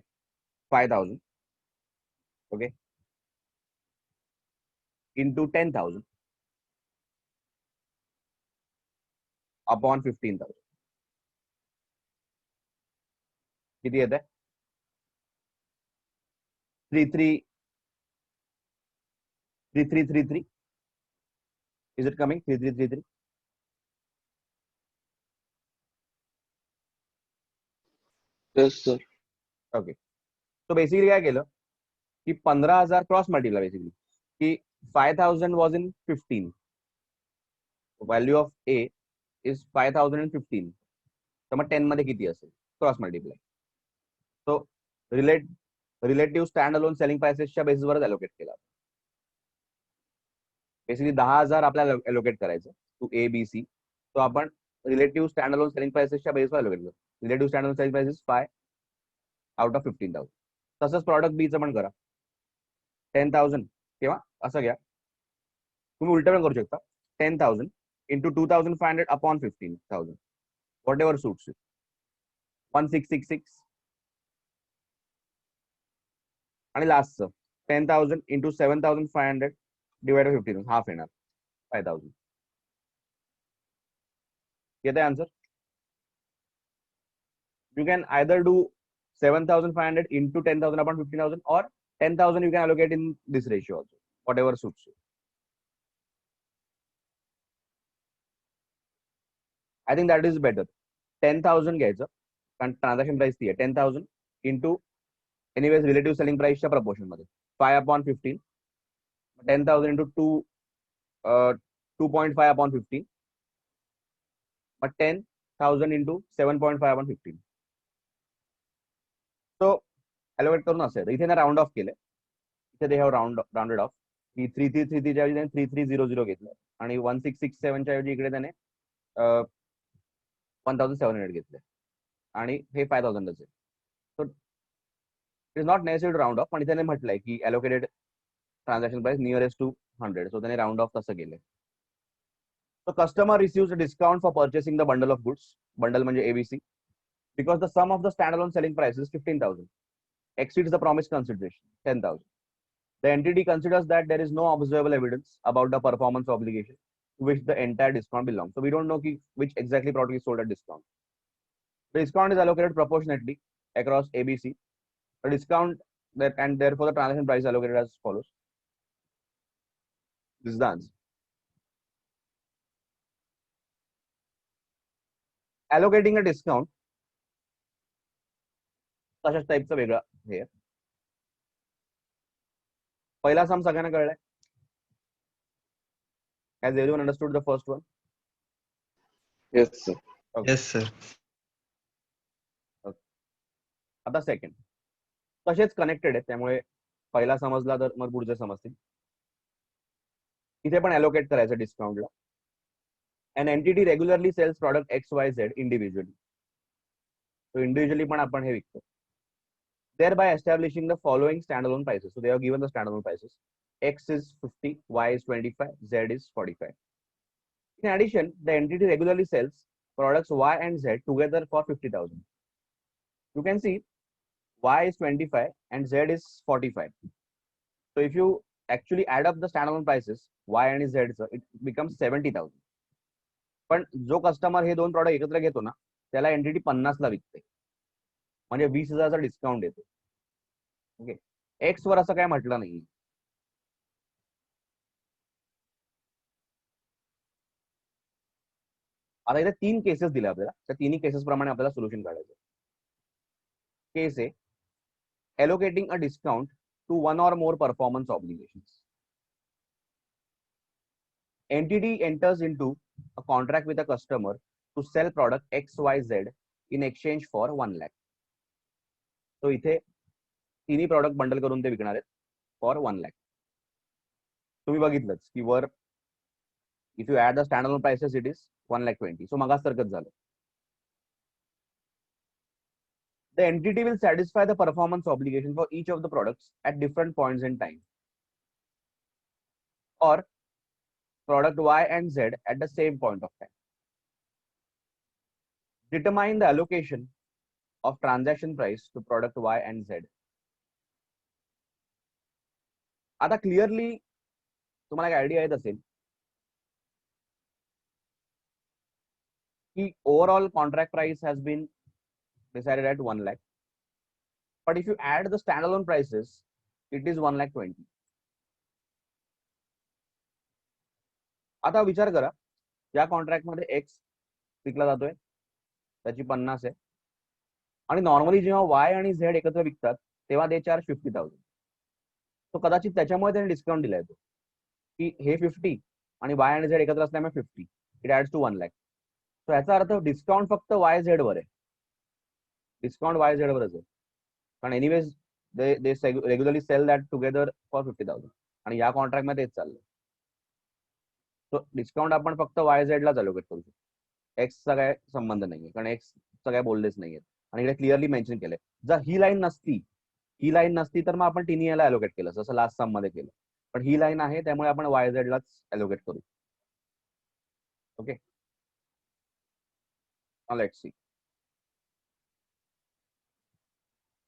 5,000 ओके इंटू 10,000 अपॉन 15,000 किती येत आहे? 3333. Is it coming? 3333. Yes, sir. Okay. तो बेसिकली काय केलं की 15,000 क्रॉस मल्टिप्लाय बेसिकली की 5,000 was in 15. Value of A is 5,015. तर मग 10 मध्ये किती असेल? Cross multiply. तो रिलेटिव्ह स्टँड अलोन सेलिंग प्राइसेसच्या बेसिसवरच अलोकेट केला. बेसिकली 10,000 आपल्याला अलोकेट करायचं टू ए बी सी. तो आपण रिलेटिव्ह स्टँड अलोन सेलिंग प्राइसेसच्या बेसवर अलोकेट करतो. Relative stand alone selling prices 5 out of 15,000. तसंच प्रॉडक्ट बीचं पण करा. 10,000 किंवा असं घ्या, तुम्ही उलट पण करू शकता. 10,000 into 2,500 upon 15,000, what ever suits you. 1666. आणि लास्टचं 10,000 इंटू 7,500 डिवाइड बाय 15, हाफ येणार 5,000. येते answer? You can either do 7,500 into 10,000 upon 15,000 or 10,000 you can allocate in this ratio also, whatever suits you. I think that is better. 10,000 घ्यायचं कारण transaction price ती आहे. 10,000 into anyways relative selling प्राइसच्या proportion मध्ये 5 upon 15. 10,000 into 2.5 upon 15. मग 10,000 into 7.5 upon 15. तो allocate करून असेल. इथे ना राऊंड ऑफ केलंय. इथे दे हॅव राऊंडेड ऑफ की 3333 च्या ऐवजी त्याने 3300 घेतलं आणि 1667 च्या ऐवजी इकडे त्याने 1,700 घेतले आणि हे 5,000 आहे. So it is not necessary to round off. पण त्याने म्हटलंय की allocated transaction price nearest to 100. So त्याने राऊंड ऑफ तसं केलंय. So customer receives a discount for purchasing the bundle of goods. Bundle म्हणजे ABC. because the sum of the standalone selling price is 15,000, exceeds the promised consideration 10,000. The entity considers that there is no observable evidence about the performance obligation to which the entire discount belongs. So we don't know which exactly product is sold at discount. The discount is allocated proportionately across ABC. The discount that and therefore the transaction price is allocated as follows. This is the answer. Allocating a discount तशाच टाईपचा वेगळा हे पहिला सम सगळ्यांना कळलाय. Has everyone understood the first one? Yes, sir. Okay. Yes, sir. आता second तसेच connected आहे, त्यामुळे पहिला समजला तर मग पुढचे समजतील. इथे पण अलोकेट करायचं डिस्काउंटला. An entity regularly sells product XYZ individually. So individually पण आपण हे विकतो. Thereby establishing the following standalone prices. So they are given the standalone prices. X is 50, Y is 25, Z is 45. In addition, the entity regularly sells products Y and Z together for 50,000. You can see Y is 25 and Z is 45. So if you actually add up the standalone prices, Y and Z, it becomes 70,000. पण जो customer हे दोन product एकत्र घेतो ना, त्याला entity 50 ला विकते, म्हणजे 20,000चा डिस्काउंट येतो. ओके, एक्स वर असं काय म्हटलं नाही. आता इथे 3 केसेस दिले आपल्याला, त्या तिन्ही केसेस प्रमाणे आपल्याला सोल्युशन काढायचं. केस आहे allocating a discount to one or more performance obligations. Entity enters into a contract with a customer to sell product XYZ in exchange for 1 lakh. So इथे तिन्ही प्रॉडक्ट बंडल करून ते विकणार आहेत फॉर 1 lakh. तुम्ही बघितलंच की वर if you add the standalone prices it is 1,20,000. So मगासारखंच झालं. The entity will satisfy the performance obligation for each of the products at different points in time, or product Y and Z at the same point of time. Determine the allocation of transaction price to product Y and Z. आता clearly तुम्हाला एक idea येत असेल की overall contract price has been decided at 1 lakh, but if you add the standalone prices it is 1,20,000. आता विचार करा, या कॉन्ट्रॅक्ट मध्ये एक्स विकला जातोय, त्याची 50 आहे, आणि नॉर्मली जेव्हा वाय आणि झेड एकत्र विकतात तेव्हा दे चार्ज 50,000. तो कदाचित त्याच्यामुळे त्यांनी डिस्काउंट दिलाय तो की हे 50 आणि वाय आणि झेड एकत्र असल्यामुळे 50, it adds to 1 lakh. So याचा अर्थ डिस्काउंट फक्त वाय झेड वर आहे, डिस्काउंट वाय झेड वरच आहे, कारण anyways they regularly sell that together for 50,000 आणि या कॉन्ट्रॅक्ट मध्ये तेच चाललंय. सो डिस्काउंट आपण फक्त वाय झेड लाच अलोकेट करू शकतो, एक्सचा काय संबंध नाहीये, कारण एक्सचा काय बोललेच नाहीये आणि इकडे क्लिअरली मेन्शन केलंय. जर ही लाईन नसती तर मग आपण तिन्ही याला अलोकेट केलं जसं लास्ट सम मध्ये केलं, पण ही लाईन आहे त्यामुळे आपण वाय झेड लाच अलोकेट करू. Okay, let's see.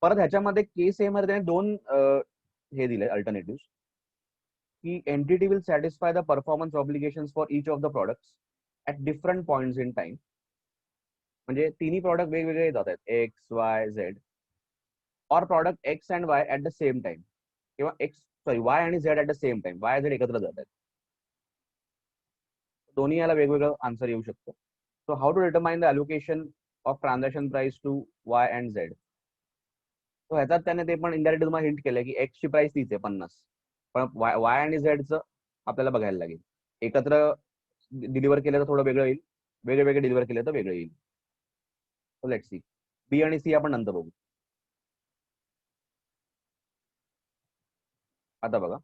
परत ह्याच्यामध्ये केस ए मध्ये त्याने दोन हे दिले अल्टरनेटिव्ह की entity will satisfy the performance obligations for each of the products at different points in time. म्हणजे तिन्ही प्रॉडक्ट वेगवेगळे जात आहेत, एक्स वाय झेड, और product X and Y at the same time, किंवा वाय आणि Z at the same time, Y Z एकत्र जात आहेत. दोन्ही याला वेगवेगळं आन्सर येऊ शकतं. So how to determine the allocation of transaction price to Y and Z. तो ह्याच्यात त्याने ते पण इनडायरेक्ट तुम्हाला हिंट केलंय की एक्स ची प्राइस तीच आहे 50, पण वाय आणि झेडचं आपल्याला बघायला लागेल. एकत्र डिलिव्हर केलं तर थोडं वेगळं येईल, वेगळे वेगळे डिलिव्हर केलं तर वेगळं येईल. So let's see. बी आणि सी आपण नंतर बघू. आता बघा,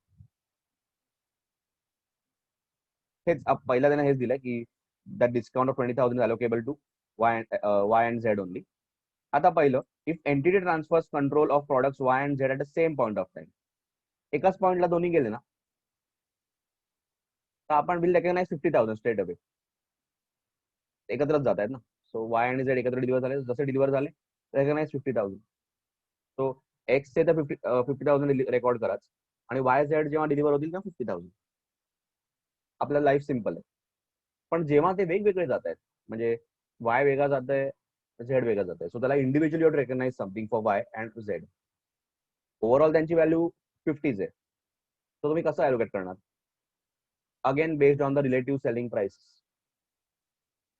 हेच पहिला त्याने हेच दिलंय की that discount of 20,000 is allocable to Y and Z only. आता पहिलं, if entity transfers control of products Y and Z at the same point of time. एकाच पॉइंटला दोन्ही गेले ना तर आपण विल रेकग्नाइज 50,000 स्ट्रेट अवे, एकत्रच जात आहेत ना. सो वाय आणि झेड एकत्र डिलिव्हर झाले, जसे डिलिव्हर झाले रेकग्नाइज 50,000. सो एक्स चे तर 50,000 रेकॉर्ड कराच आणि वाय झेड जेव्हा डिलिव्हर होतील तेव्हा 50,000. आपलं लाईफ सिम्पल आहे. पण जेव्हा ते वेगवेगळे जात आहेत, म्हणजे वाय वेगळा जात आहे, झेड वेगळा जात आहे, सो त्याला individually you recognise something for Y and Z. Overall त्यांची व्हॅल्यू 50 आहे. तो तुम्ही कसं ॲलोकेट करणार? Again based on the relative selling price.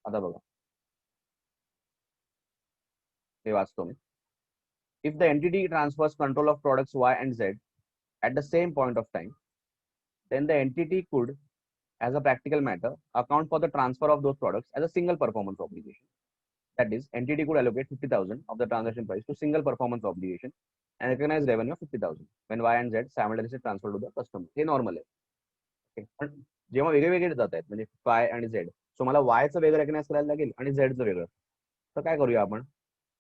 आता बघा, हे वाचतो मी. If the entity transfers control of products Y and Z at the same point of time, then the entity could, as a practical matter, account for the transfer of those products as a single performance obligation. That is, entity could allocate 50,000 of the transaction price to single performance obligation and recognize revenue of 50,000 when Y and Z simultaneously transfer to the customer. हे normal आहे. पण जेव्हा वेगळे वेगळे जात आहेत, म्हणजे Y आणि Z, सो मला Y चं वेगळं रेकग्नाइज करायला लागेल आणि Z चं वेगळं. तर काय करूया आपण?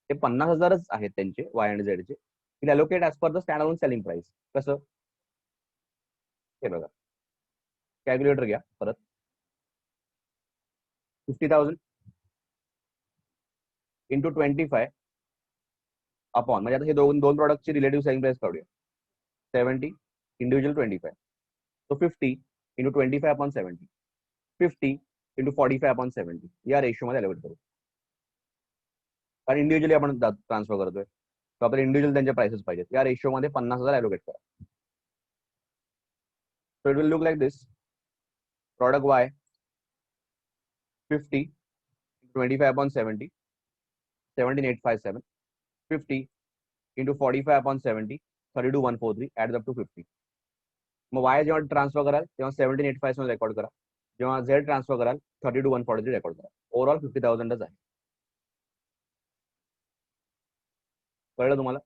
ते 50,000च आहेत त्यांचे वाय आणि झेडचे. Will allocate as per the stand alone selling price. कसं? हे बघा, कॅल्क्युलेटर घ्या परत. 50,000 इंटू 25 अपॉन, म्हणजे आता हे दोन प्रॉडक्टची रिलेटिव्ह सेलिंग प्राइस काढूया. 70 individual 25, so 50 into 25 upon 70, 50 into 45 upon 70 या रेशो मध्ये अलोकेट करू. कारण इंडिव्हिज्युअली आपण ट्रान्सफर करतोय, तर आपल्याला इंडिव्हिज्युअल त्यांचे प्राइसेस पाहिजेत. या रेशो मध्ये 50,000 अलोकेट करा. So it will look like this. Product Y 50 25 upon 70, 17,857, 50 into 45 upon 70, 32,143, adds up to 50. मग वाय जेव्हा ट्रान्सफर कराल तेव्हा 17,857 रेकॉर्ड करा, जेव्हा झेड ट्रान्सफर कराल 32,143 रेकॉर्ड करा. ओव्हरऑल 50,000च आहे. कळलं तुम्हाला?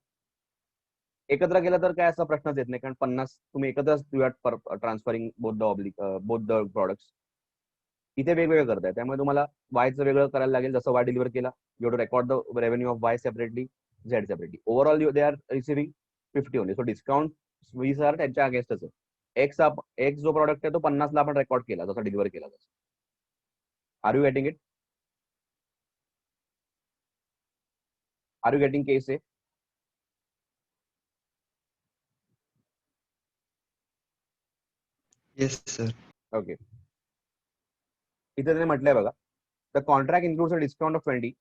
एकत्र केलं तर काय असा प्रश्नच येत नाही, कारण 50 तुम्ही एकत्र ट्रान्सफरिंग बोथ द प्रोडक्ट्स. इथे वेगवेगळं करताय, त्यामुळे तुम्हाला वायचं वेगळं करायला लागेल. जसं वाय डिलिव्हर केला, you to record the revenue of Y separately, Z separately. Overall they are receiving 50 only. So discount 20,000 त्यांच्या अगेन्स्टच आहे. एक्स जो प्रॉडक्ट आहे तो 50 ला आपण रेकॉर्ड केला, जसा डिलिव्हर केला तसा. Are you getting it? Are you getting case A? Yes sir. Okay. इथे त्याने म्हटलंय बघा, the contract includes a discount of 20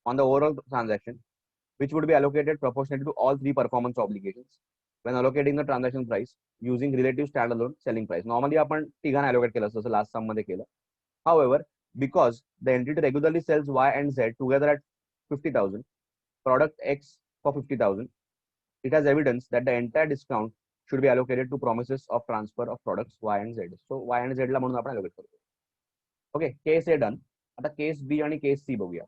on the overall transaction, which would be allocated proportionally to all three performance obligations when allocating the transaction price using relative standalone selling price. Normally आपण तिघांना allocate केलं असतं, जसं last सम मध्ये केलं. However, because the entity regularly sells Y and Z together at 50,000, product X for 50,000, it has evidence that the entire discount should be allocated to promises of transfer of products Y and Z. So Y and Z ला म्हणून आपण allocate करतो. Okay, केस ए done. आता केस बी आणि केस C बघूया.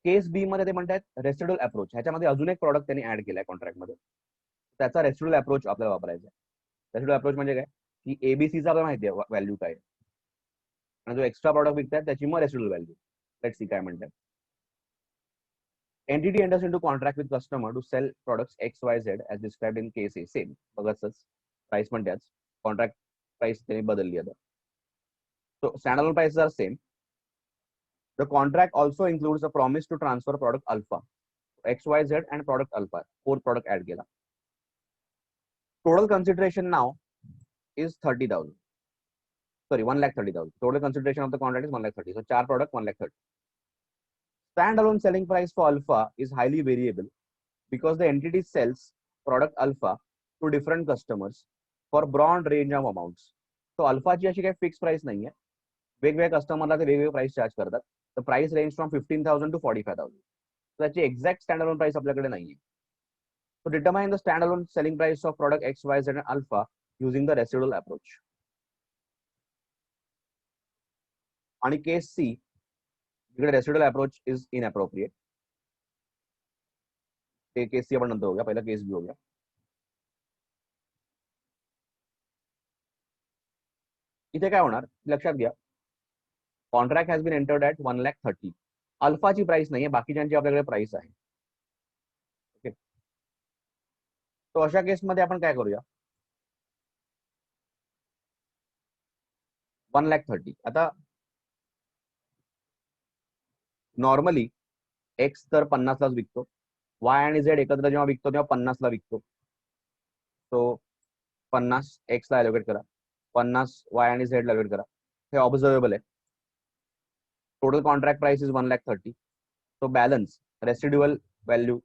केस बी मध्ये ते म्हणतात रेसिड्युअल अप्रोच. ह्याच्यामध्ये अजून एक प्रॉडक्ट त्यांनी ऍड केलाय कॉन्ट्रॅक्ट मध्ये, त्याचा रेसिड्युअल अप्रोच आपल्याला वापरायचा आहे. रेसिड्युअल अप्रोच म्हणजे काय की एबीसीचा आपल्याला माहिती आहे व्हॅल्यू काय, आणि जो एक्स्ट्रा प्रॉडक्ट विकतात त्याची मग रेसिड्युअल व्हॅल्यू. लेट्स सी काय म्हणतात. Entity enters into contract with customer to sell products X Y Z as described in case A. Same बघतच, प्राइस पण त्याच, कॉन्ट्रॅक्ट प्राइस त्यांनी बदलली आता. So standalone prices are same. The contract also includes a promise to transfer product alpha, XYZ and product alpha. 4 product add केला. Total consideration now is 30,000. Sorry, 1,30,000. Total consideration of the contract is 1,30,000. So 4 product 1,30,000. Standalone selling price for alpha is highly variable because the entity sells product alpha to different customers for broad range of amounts. So alpha ची अशी काही fix price नाहीये, वेगवेगळ्या कस्टमरला ते वेगवेगळे price charge करतात. The price range from 15,000 to 45,000. So त्याची एक्झॅक्ट स्टँडअलोन प्राइस आपल्याकडे नाहीये. So determine the standalone selling price of product X, Y, Z and alpha using the residual approach. आणि केस सी, इकडे रेसिड्युअल अप्रोच इज इनअप्रोप्रिएट. ते केस C आपण नंतर होऊया, पहिला केस बी होऊया. इथे काय होणार लक्षात घ्या, contract has been entered at 1,30,000. अल्फाची प्राइस नाहीये, बाकीच्यांची आपल्याकडे प्राइस आहे. ओके, तो अशा केसमध्ये आपण काय करूया, 1,30,000. आता नॉर्मली एक्स तर 50लाच विकतो, वाय आणि झेड एकत्र जेव्हा विकतो तेव्हा 50ला विकतो. तो 50 एक्स ला अलोकेट करा, 50 वाय आणि झेड ला अलोकेट करा. हे ऑब्झर्वेबल आहे. Total contract price is 1,30,000. तो बॅलन्स रेसिड्युअल व्हॅल्यू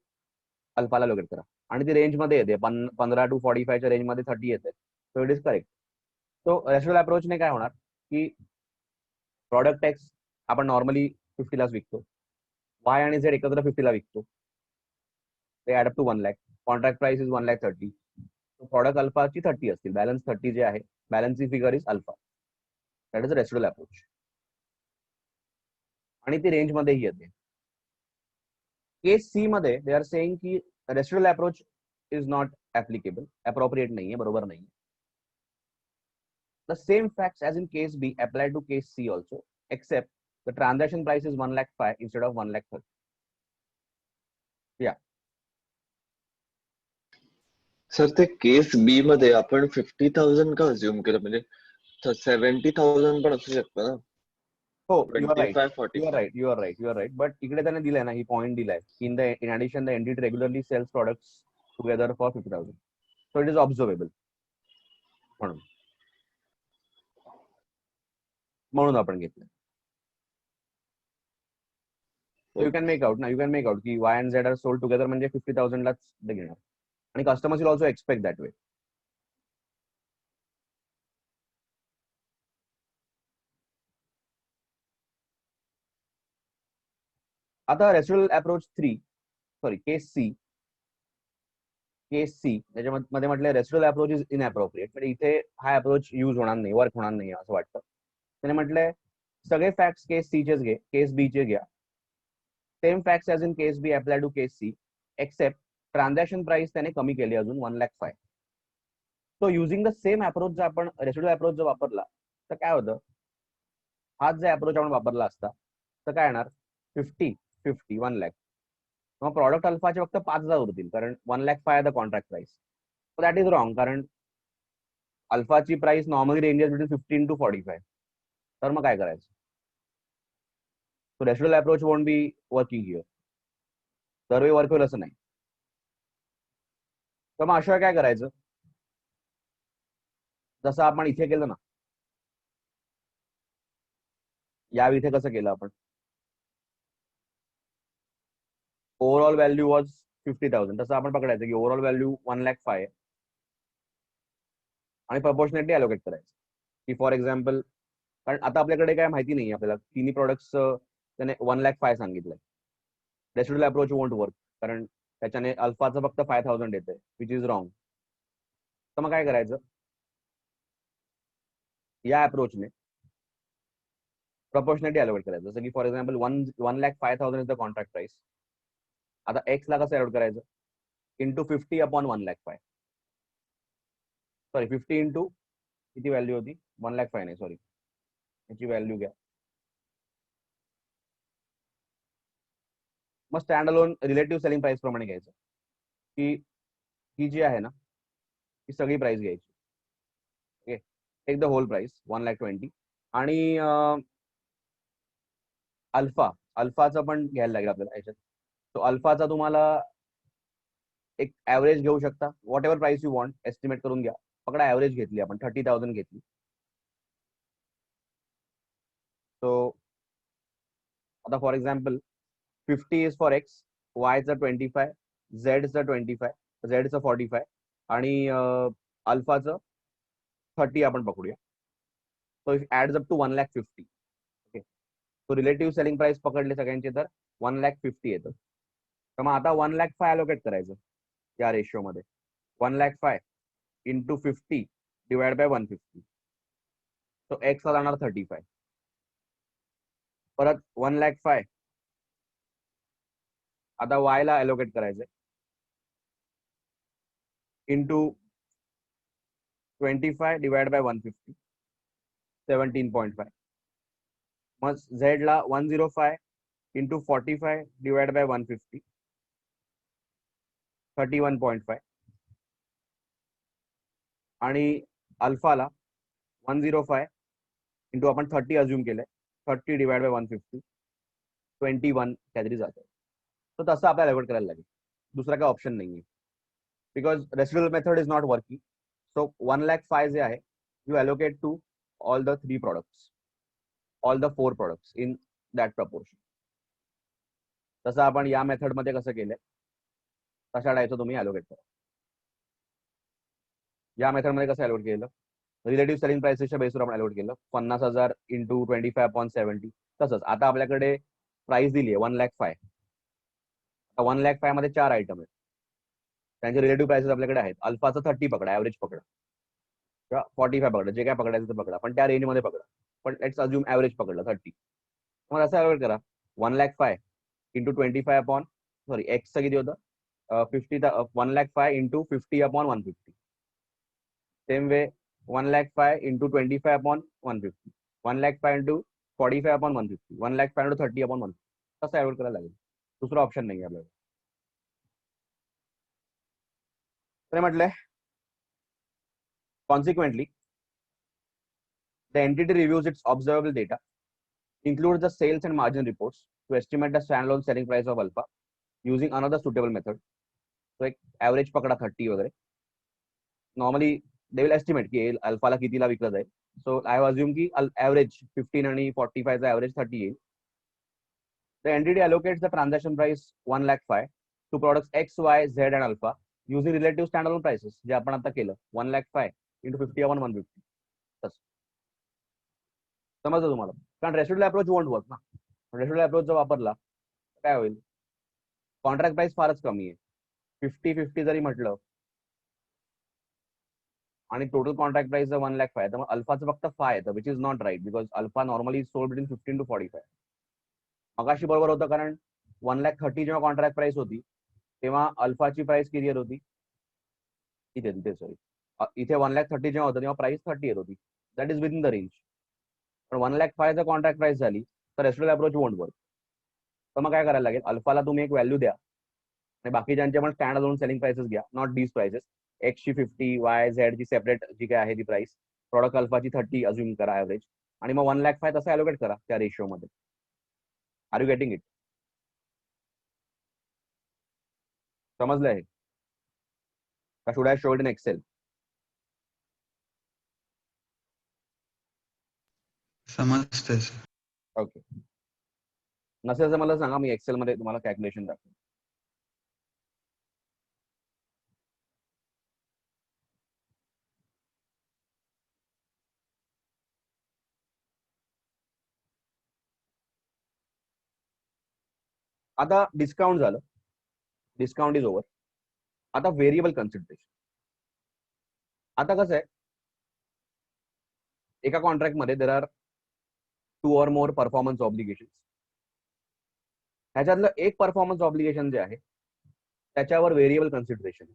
अल्फाला लोकेट करा आणि ती रेंज मध्ये येते 15 to 45च्या रेंज मध्ये 30 येते. So it is correct. तो रेसिड्युअल अप्रोचने काय होणार की प्रॉडक्ट एक्स आपण नॉर्मली 50लाच विकतो, वाय आणि झेड एकत्र 50ला विकतो, ते add up to 1,00,000. Contract price is 1,30,000. Product अल्फाची 30 असतील, बॅलन्स 30 जे आहे, बॅलन्सची figure is alpha. That is residual approach आणि ती रेंज मध्येही येते. केस सी मध्ये दे आर सेइंग की residual approach is not applicable, appropriate नाहीये, बरोबर नाहीये. The same facts as in case B apply to case C also, except the transaction price is 1,05,000 instead of 1,30,000. Yeah. Sir ते केस बी मध्ये आपण 50,000 का assume केलं, म्हणजे 70,000 पण असू शकतं ना. हो, you are right. 25, You are 45. right. You are right. You are right. But इकडे त्याने दिलाय ना, ही पॉइंट दिलाय. In addition, the entity regularly sells products together for 50,000. So it is observable. म्हणून आपण घेतलं. So you can make out ना, you can make out की Y and Z are sold together म्हणजे 50,000 लाच ते घेणार. आणि customers will also expect that way. आता रेसिड्युअल अप्रोच 3, सॉरी केस सी, त्याच्यामध्ये म्हटलं रेसिड्युअल अप्रोच इज इनअप्रोप्रिएट, म्हणजे इथे हा अप्रोच युज होणार नाही, वर्क होणार नाही असं वाटतं. त्याने म्हटलंय सगळे फॅक्ट्स केस सी चेच घे, केस बी चे घ्या. Same facts as in case B apply to case C, except transaction price त्याने कमी केली अजून 1,05,000. So using the same approach जर आपण रेसिड्युअल अप्रोच जर वापरला तर काय होतं, हाच जे अप्रोच आपण वापरला असता तर काय येणार, 50, 50, 1,00,000. मग प्रॉडक्ट अल्फाचे फक्त 5,000 उरतील, कारण 1,05,000 the contract price. That is wrong, कारण अल्फाची price normally ranges between 15 to 45. तर मग काय करायचं. So residual approach won't be working here. दरवेळी वर्क होईल असं नाही. तर मग अशा काय करायचं, जसं आपण इथे केलं ना, या इथे कसं केलं आपण, ओव्हरऑल व्हॅल्यू वॉज 50,000, तसं आपण पकडायचं की ओव्हरऑल व्हॅल्यू 1,05,000 आणि प्रपोर्शनेटली अलोकेट करायचं. की फॉर एक्झाम्पल, कारण आता आपल्याकडे काय माहिती नाही आपल्याला, तिन्ही प्रोडक्ट्स त्याने 1,05,000 सांगितलंय. रेसिड्युअल अप्रोच वोंट वर्क, कारण त्याच्याने अल्फाचं फक्त 5,000 येतंय, विच इज रॉंग. तर मग काय करायचं, या अप्रोचने प्रपोर्शनेटली अलोकेट करायचं. जसं की for example 1,05,000 is the contract price. आता एक्स ला कसं अलोकेट करायचं, इंटू 50 अपॉन 1,05,000. सॉरी 50 इंटू किती व्हॅल्यू होती, 1,05,000 नाही, सॉरी, याची व्हॅल्यू घ्या. मग stand alone relative selling price प्रमाणे घ्यायचं, की ही जी आहे ना, ही सगळी प्राइस घ्यायची. Okay, take the whole price 1,20,000 आणि अल्फाचं पण घ्यायला लागेल आपल्याला याच्यात. तो अल्फाचा तुम्हाला एक ऍव्हरेज घेऊ शकता, what ever price you want, estimate करून घ्या. पकडा ऍव्हरेज घेतली आपण, 30,000 घेतली. सो आता for example 50 is for x, वायचं 25, झेडचं 25, झेडचं 45 आणि अल्फाचं 30 आपण पकडूया. So if adds up to 1,50,000. Okay, so relative selling price पकडले सगळ्यांचे तर 1,50,000 येतं. तर मग आता 1,05,000 अलोकेट करायचं या रेशिओ मध्ये. 1,05,000 into 50 divide by 150. So x ला जाणार 35. परत 1,05,000 आता वाय ला अलोकेट करायचंय, इंटू 25 डिवाइड बाय 150, 17.5. मग झेड ला 105 इंटू 45 डिवाइड बाय 150, 31.5. आणि अल्फाला 105 इंटू आपण 30 अज्युम केलंय, 30 डिवाइड बाय 150, 21 काहीतरी जातं. तर तसं आपल्याला ॲव्हॉइड करायला लागेल. दुसरा काही ऑप्शन नाहीये. Because residual method is not working. So 1,05,000 जे आहे you allocate to all the 3 products, all the 4 products in that proportion. तसं आपण या मेथडमध्ये कसं केलंय तशा टाईपचं तुम्ही ॲलोकेट करा. या मेथडमध्ये कसं ॲलोकेट केलं, रिलेटिव्ह सेलिंग प्राइसेसच्या बेसवर आपण ॲलोकेट केलं. 50,000 इंटू 25/70. तसंच आता आपल्याकडे प्राइस दिली आहे 1,05,000. 1,05,000 मध्ये 4 आयटम आहेत. त्यांचे रिलेटिव्ह प्राइसेस आपल्याकडे आहेत. अल्फाचं 30 पकडा, ॲव्हरेज पकडा, किंवा 45 पकडा, जे काय पकडायचं ते पकडा, पण त्या रेंजमध्ये पकडा. पण लेट्स अज्युम ॲव्हरेज पकडलं 30. मग असं ॲव्हरेज करा 1,05,000 इंटू 25 सॉरी एक्सचं किती होतं 1,05,000 into 50/150. Same way 1,05,000 into 25/150. 1,05,000 into 45/150. 1,05,000 into 30/150. कसं ॲव्हरेज करायला लागेल. दुसरा ऑप्शन नाही आपल्याला. तर म्हटलंय consequently the entity reviews its observable data, includes the sales and margin reports to estimate the standalone selling price of alpha using another suitable method. So एक average पकडा 30 वगैरे. नॉर्मली दे विल एस्टिमेट की अल्फाला कितीला विकलं जाईल. So I have assume की average 15 आणि 45 चा ॲव्हरेज 30 येईल. The entity allocates the transaction price 1,05,000 to products X, Y, Z and alpha using relative standalone prices. जे आपण आता केलं 1,05,000 इंटू 50/150. तसं समजलं तुम्हाला. कारण रेसिड्युअल अप्रोच वोंट वर्क ना. रेसिड्युअल अप्रोच जर वापरला काय होईल, कॉन्ट्रॅक्ट प्राइस फारच कमी आहे. 50-50 जरी म्हटलं आणि टोटल कॉन्ट्रॅक्ट प्राइस जर 1,05,000 तर मग अल्फाचं फक्त 5 येतं, which is not right because alpha normally sold between 15 to 45. मगाशी बरोबर होतं कारण 1,30,000 जेव्हा कॉन्ट्रॅक्ट प्राइस होती तेव्हा अल्फाची प्राइस किती येत होती, इथे सॉरी इथे 1,30,000 जेव्हा होतं तेव्हा प्राइस 30 येत होती. That is within the range. पण 1,05,000 जर कॉन्ट्रॅक्ट प्राइस झाली तर रेसिड्युअल अप्रोच वोंट वर्क. तर मग काय करायला लागेल, अल्फाला तुम्ही एक व्हॅल्यू द्या आणि बाकीच्यांचे पण स्टँड अलोन सेलिंग प्राइसेस घ्या, नॉट दीज प्राइसेस. एक्सची 50, वाय झेड ची सेपरेट जी काय आहे ती प्राइस, प्रॉडक्ट अल्फाची 30 अज्युम करा ॲव्हरेज, आणि मग 1,05,000 तसं ॲलोकेट करा त्या रेशिओमध्ये. Are you getting it? समजलं आहे का? Should I show it in Excel? समजतंय सर. ओके. नसेल तर मला सांगा, मी एक्सेल मध्ये तुम्हाला कॅल्क्युलेशन दाखवतो. आता डिस्काउंट झालं, डिस्काउंट इज ओव्हर. आता व्हेरिएबल कन्सिडरेशन. आता कसं आहे, एका कॉन्ट्रॅक्ट मध्ये there are 2 or more performance obligation. ह्याच्यातलं एक परफॉर्मन्स ऑब्लिगेशन जे आहे त्याच्यावर व्हेरिएबल कन्सिडरेशन,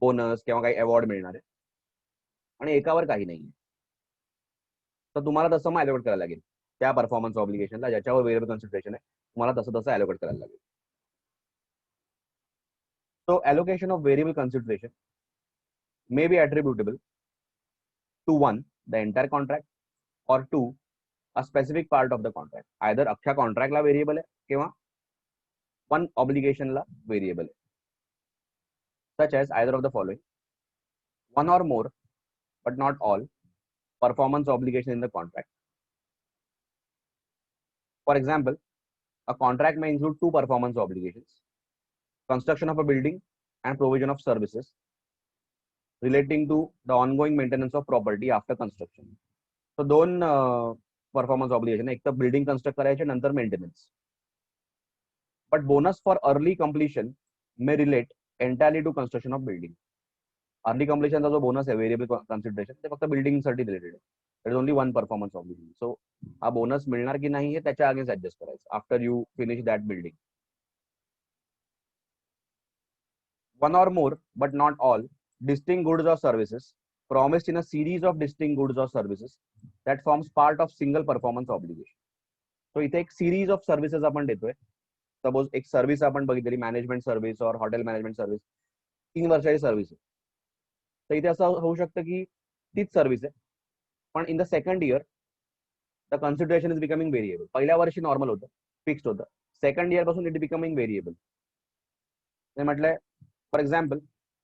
बोनस किंवा काही अवॉर्ड मिळणार आहे, आणि एकावर काही नाही. तर तुम्हाला तसं मग ॲलोकेट करायला लागेल त्या परफॉर्मन्स ऑब्लिगेशनला ज्याच्यावर व्हेरिएबल कन्सिडरेशन आहे, तुम्हाला तसं ॲलोकेट करायला लागेल. So allocation of variable consideration may be attributable to 1, the entire contract, or 2, a specific part of the contract. Either अख्ख्या कॉन्ट्रॅक्टला व्हेरिएबल आहे किंवा one ऑब्लिगेशनला व्हेरिएबल आहे. Such as either of the following: one or more, but not all, performance obligation in the contract. For example, a contract may include 2 performance obligations: construction of a building and provision of services relating to the ongoing maintenance of property after construction. So 2 performance obligation, एक तर building construct करायचे, नंतर maintenance. But bonus for early completion may relate entirely to construction of building. Early कंप्लीशनचा जो bonus आहे variable consideration, ते फक्त बिल्डिंगसाठी रिलेटेड आहे. It is only 1 performance obligation. So हा बोनस मिळणार की नाही हे त्याच्या अगेन्स्ट ऍडजस्ट करायचं after you finish that building. One or more, but not all, distinct goods or services promised in a series of distinct goods or services that forms part of single performance obligation. So इथे एक series of services आपण देतोय. Suppose एक service आपण बघितली, management service और hotel management service, 3 वर्षाची service आहे. तर इथे असं होऊ शकतं की तीच सर्व्हिस आहे, पण in the second year the consideration is becoming variable. पहिल्या वर्षी नॉर्मल होतं, फिक्स्ड होतं. सेकंड इयर पासून इट बिकमिंग व्हेरिएबल. ते म्हटलंय for example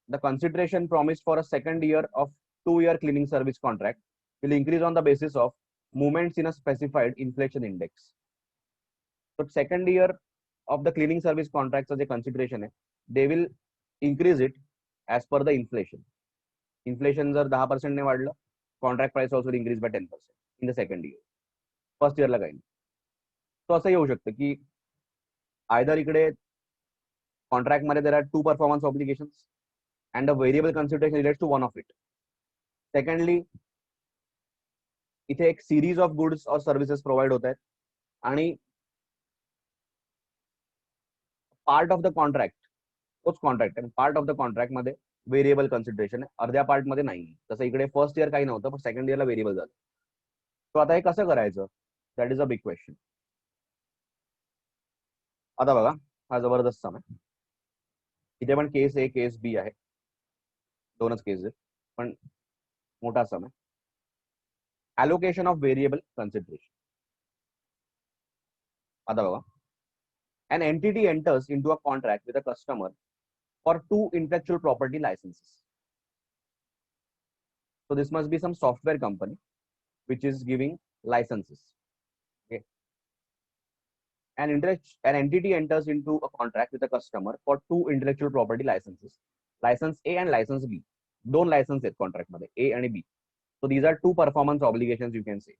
the consideration promised for a second year of 2-year cleaning service contract will increase on the basis of movements in a specified inflation index. So second year of the cleaning service contracts as a consideration आहे, they will increase it as per the inflation. Inflation जर 10% ने वाढलं, contract price also will increase by 10% in the second year. First इयरला काही नाही. तो असं येऊ शकतं की आयदर इकडे कॉन्ट्रॅक्ट मध्ये there are 2 performance obligations and a variable consideration relates to one of it. Secondly इथे एक सिरीज ऑफ गुड्स और सर्व्हिसेस प्रोव्हाइड होत आहेत आणि पार्ट ऑफ द कॉन्ट्रॅक्ट तोच कॉन्ट्रॅक्ट आहे, पार्ट ऑफ द कॉन्ट्रॅक्ट मध्ये व्हेरिएबल कन्सिडरेशन आहे, अर्ध्या पार्ट मध्ये नाही. तसं इकडे फर्स्ट इयर काही नव्हतं पण सेकंड इयरला व्हेरिएबल झालं. तो आता हे कसं करायचं, that is a big question. आता बघा हा जबरदस्त सम आहे. इथे पण केस ए केस बी आहे, दोनच केस आहेत पण मोठा सम आहे. allocation of variable consideration. आता बघा, an entity enters into a contract with a customer for 2 intellectual property licenses. So this must be some software company which is giving licenses. Okay. An entity enters into a contract with a customer for 2 intellectual property licenses. License A and license B. दोन licence आहेत contract मध्ये, A आणि B. So these are 2 performance obligations you can say,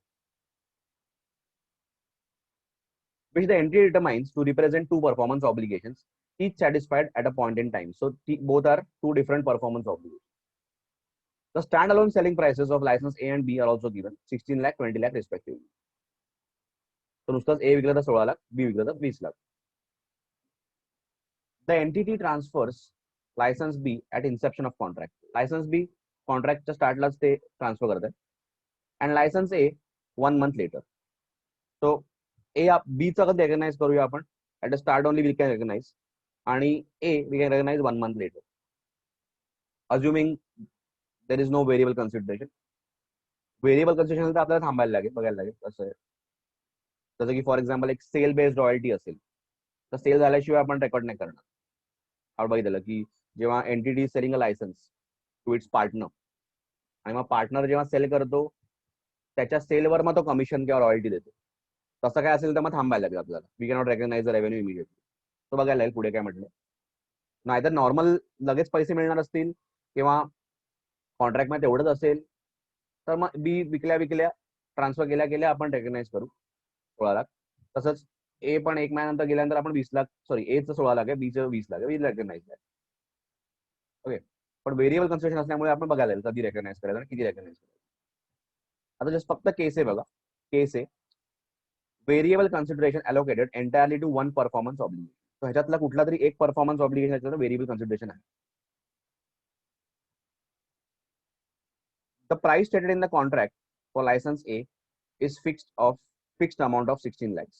which the entity determines to represent 2 performance obligations, each satisfied at a point in time. So both are 2 different performance obligations. The standalone selling prices of license A and B are also given, 16 lakh, 20 lakh respectively. So नुसताच A विकला तर 16 lakh, B विकला तर 20 lakh. The entity transfers license B at inception of contract. License B contract च्या स्टार्टलाच ते transfer करतात and license A 1 month later. So B चा कधी रेकग्नाइज करूया आपण, at the start only we can recognize आणि A we can recognize 1 month later, assuming there is no variable consideration. Variable consideration तर आपल्याला थांबायला लागेल, बघायला लागेल कसं आहे. जसं की फॉर एक्झाम्पल एक सेल बेस्ड रॉयल्टी असेल तर सेल झाल्याशिवाय आपण रेकॉर्ड नाही करणार. आपण बघितलं की जेव्हा entity selling a licence to its partner आणि मग पार्टनर जेव्हा सेल करतो त्याच्या सेलवर मग तो कमिशन किंवा रॉयल्टी देतो. तसं काय असेल तर मग थांबायला लागेल आपल्याला. We cannot recognise the revenue immediately. तो बघायला लागेल पुढे काय म्हटलं. नाहीतर नॉर्मल लगेच पैसे मिळणार असतील किंवा कॉन्ट्रॅक्ट मध्ये तेवढंच असेल तर मग बी विकल्या ट्रान्सफर केल्या आपण रेकग्नाइज करू 16 लाख. तसंच ए पण 1 महिन्यानंतर गेल्यानंतर आपण 20 लाख, सॉरी एचं 16 लाख आहे, बीचं 20 लाख आहे, वी रेकग्नाइज आहे. ओके, पण व्हेरिएबल कन्सिडरेशन असल्यामुळे आपण बघायला लागेल कधी रेकग्नाइज करायचं आणि किती रेकग्नाइज करायचं. आता जस्ट फक्त केस आहे बघा, केस आहे variable consideration allocated entirely to 1 performance obligation. तो ह्याच्यातला कुठला तरी एक परफॉर्मन्स ऑब्लिगेशन व्हेरिएबल कन्सिडरेशन आहे. The price stated in the contract for license A is fixed amount of 16 lakhs.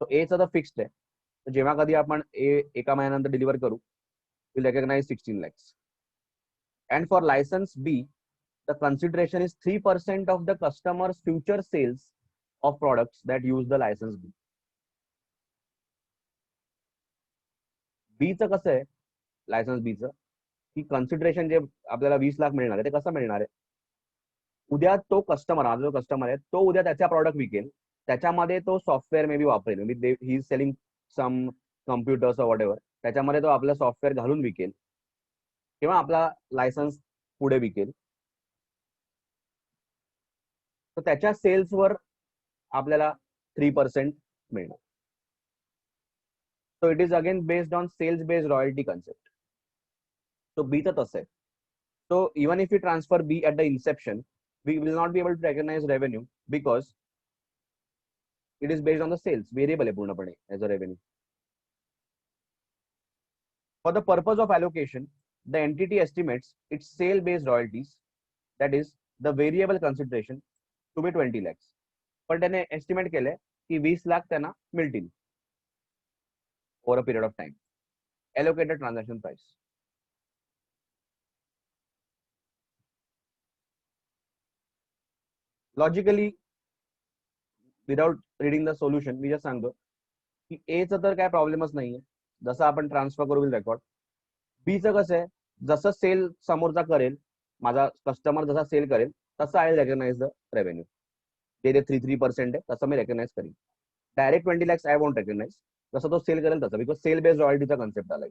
So A चा तर फिक्स्ड आहे, तर जेव्हा कधी आपण A एका महिन्यानंतर डिलिव्हर करू we'll recognize 16 lakhs. And for license B, the consideration is 3% of the customer's future sales of products that use the license B. B चं कसं आहे, लायसन्स B चं की कन्सिडरेशन जे आपल्याला 20 लाख मिळणार आहे ते कसं मिळणार आहे, उद्या तो कस्टमर, हा जो कस्टमर आहे तो उद्या त्याचा प्रॉडक्ट विकेल, त्याच्यामध्ये तो सॉफ्टवेअर मे बी वापरेल, maybe he is selling some computers और व्हॉटएव्हर, त्याच्यामध्ये तो आपलं सॉफ्टवेअर घालून विकेल किंवा आपला लायसन्स पुढे विकेल, तर त्याच्या सेल्सवर आपल्याला 3% मिळणार. So it is again based on sales based royalty concept. So B तर तसं आहे. So even if you transfer B at the inception, we will not be able to recognize revenue because it is based on the sales, variable hai purnapane as a revenue. For the purpose of allocation, the entity estimates its sale based royalties, that is the variable consideration, to be 20 lakhs. पण त्याने estimate केले की 20 लाख त्यांना मिळतील over a period of time. Allocated transaction price. Logically, without reading the solution, we just सांगतो की एचं तर काय प्रॉब्लेमच नाहीये, जसं आपण ट्रान्सफर करू रेकॉर्ड. बीचं कसं आहे, जसं सेल समोरचा करेल, माझा कस्टमर जसा सेल करेल तसं आय रेकग्नाइज द रेव्हेन्यू. ते 3% आहे तसं मी रेकग्नाइज करीन. Direct 20 lakhs I won't recognise. जसं तो सेल करेल तसं, बिकॉज सेल बेस्ड रॉयल्टीचा कन्सेप्ट आला.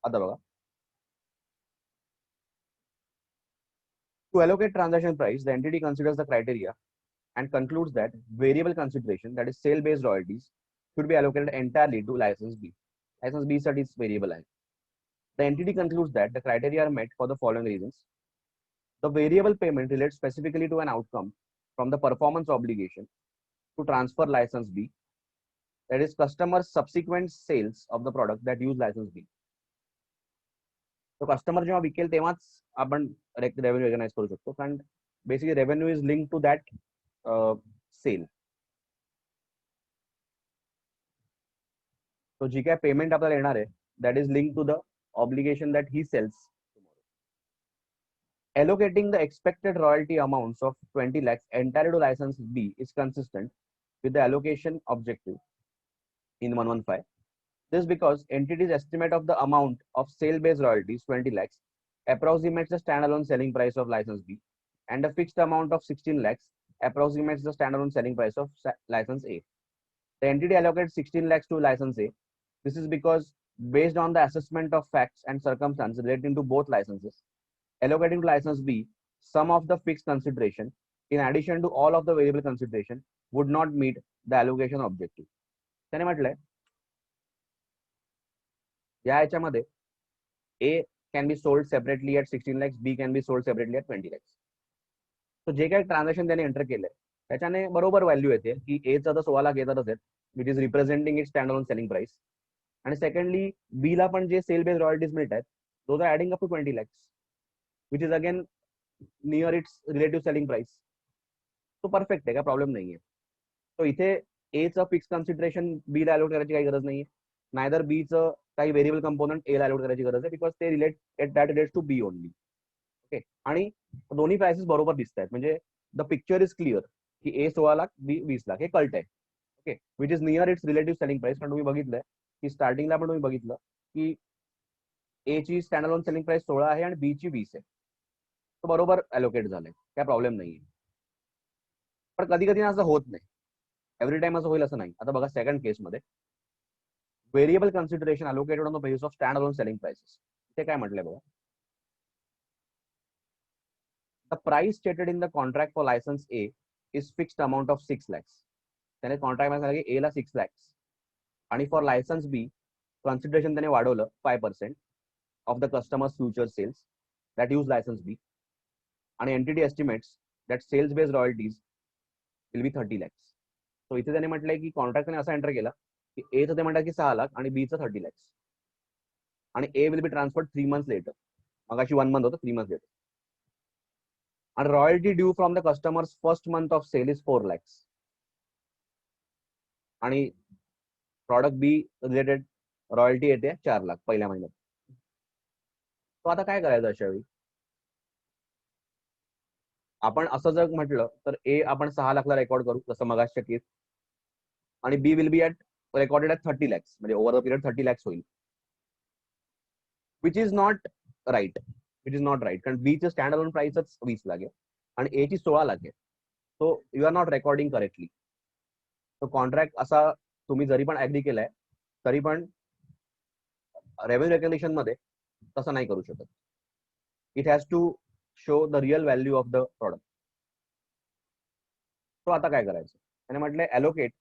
आता बघा, to allocate transaction price, the entity considers the criteria and concludes that variable consideration, that is sale based royalties, should be allocated entirely to license B. License B is variable. The entity concludes that the criteria are met for the following reasons. The variable payment relates specifically to an outcome from the performance obligation to transfer license B, that is customers subsequent sales of the product that use license B. तो customer जेव्हा विकेल तेव्हाच आपण revenue recognise करू शकतो, कारण basically revenue is link to that sale. तो जी काय पेमेंट आपल्याला येणार आहे that is link to the obligation that he sells. Allocating the expected royalty amounts of 20 lakhs entirely to license B is consistent with the allocation objective in 115. This because entity's estimate of the amount of sale-based royalties, 20 lakhs, approximates the standalone selling price of license B, and a fixed amount of 16 lakhs approximates the standalone selling price of license A. The entity allocates 16 lakhs to license A. This is because, based on the assessment of facts and circumstances relating to both licenses, allocating to license B some of the fixed consideration in addition to all of the variable consideration would not meet the allocation objective. त्याने म्हटलंय या याच्यामध्ये A can be sold separately at 16 lakhs, B can be sold separately at 20 lakhs. तो जे काही transaction त्याने enter केलंय त्याच्याने बरोबर व्हॅल्यू येते की A चा तर 16 लाख येतातच आहेत, which is representing it stand on selling price. आणि सेकंडली बी ला पण जे सेल बेस्ड रॉयल्टीज मिळत आहेत those are adding up to 20 lakhs, which is again near its relative selling price. तो परफेक्ट आहे, काय प्रॉब्लेम नाहीये. तो इथे ए चं फिक्स कन्सिडरेशन बी ला अलॉट करायची काही गरज नाहीये, नायदर बी चं काही व्हेरिएबल कंपोनंट ए ला अलॉट करायची गरज आहे, बिकॉज ते relate that relates to B only. Okay, आणि दोन्ही प्राइसेस बरोबर दिसत आहेत, म्हणजे द पिक्चर इज क्लिअर की ए 16 लाख बी 20 लाख हे कळत आहे. Okay, which is near its relative selling price. कारण तुम्ही बघितलंय की स्टार्टिंगला पण तुम्ही बघितलं की ए ची स्टँड अलोन सेलिंग प्राइस 16 आहे आणि बी ची 20 आहे. तो बरोबर अलोकेट झालाय, काय प्रॉब्लेम नाहीये. पण कधी कधी असं होत नाही, एव्हरी टाइम असं होईल असं नाही. आता बघा सेकंड केस मध्ये variable consideration allocated on the basis of stand alone selling prices. ते काय म्हटलंय बघा, the price stated in the contract for licence A is fixed amount of 6 lakhs. त्याने कॉन्ट्रॅक्ट मध्ये सांगितलं की ए ला 6 lakhs आणि फॉर लायसन्स बी कन्सिडरेशन त्याने वाढवलं 5% of the customer's future sales that use licence B. आणि entity estimates that sales based royalties will be 30 lakhs. So इथे त्याने म्हटलंय की कॉन्ट्रॅक्टने असा एंटर केला की ए चं ते म्हणतात की 6 लाख आणि बी चं 30 lakhs आणि A will be transferred 3 months later. मगाशी 1 month होतं, 3 months लेटर. आणि royalty due from the customers first month of sale is 4 lakhs आणि प्रॉडक्ट बी रिलेटेड रॉयल्टी येते 4 लाख पहिल्या महिन्यात. तो आता काय करायचं अशा वेळी, आपण असं जर म्हटलं तर ए आपण 6 लाखला रेकॉर्ड करू जसं मगाशच्या केस, आणि B will be at recorded at 30 lakhs, म्हणजे ओव्हर द पिरियड 30 lakhs होईल, which is not right. Which is not right, कारण बी चे स्टँड अलोन प्राइसच 20 लाख आहे आणि ए ची 16 लाख आहे. So you are not recording correctly. तो कॉन्ट्रॅक्ट असा तुम्ही जरी पण ऍग्री केलाय तरी पण रेव्हेन्यू रेकग्निशन मध्ये तसं नाही करू शकत. It has to show the real value of the product. तो आता काय करायचं, त्याने म्हटलंय allocate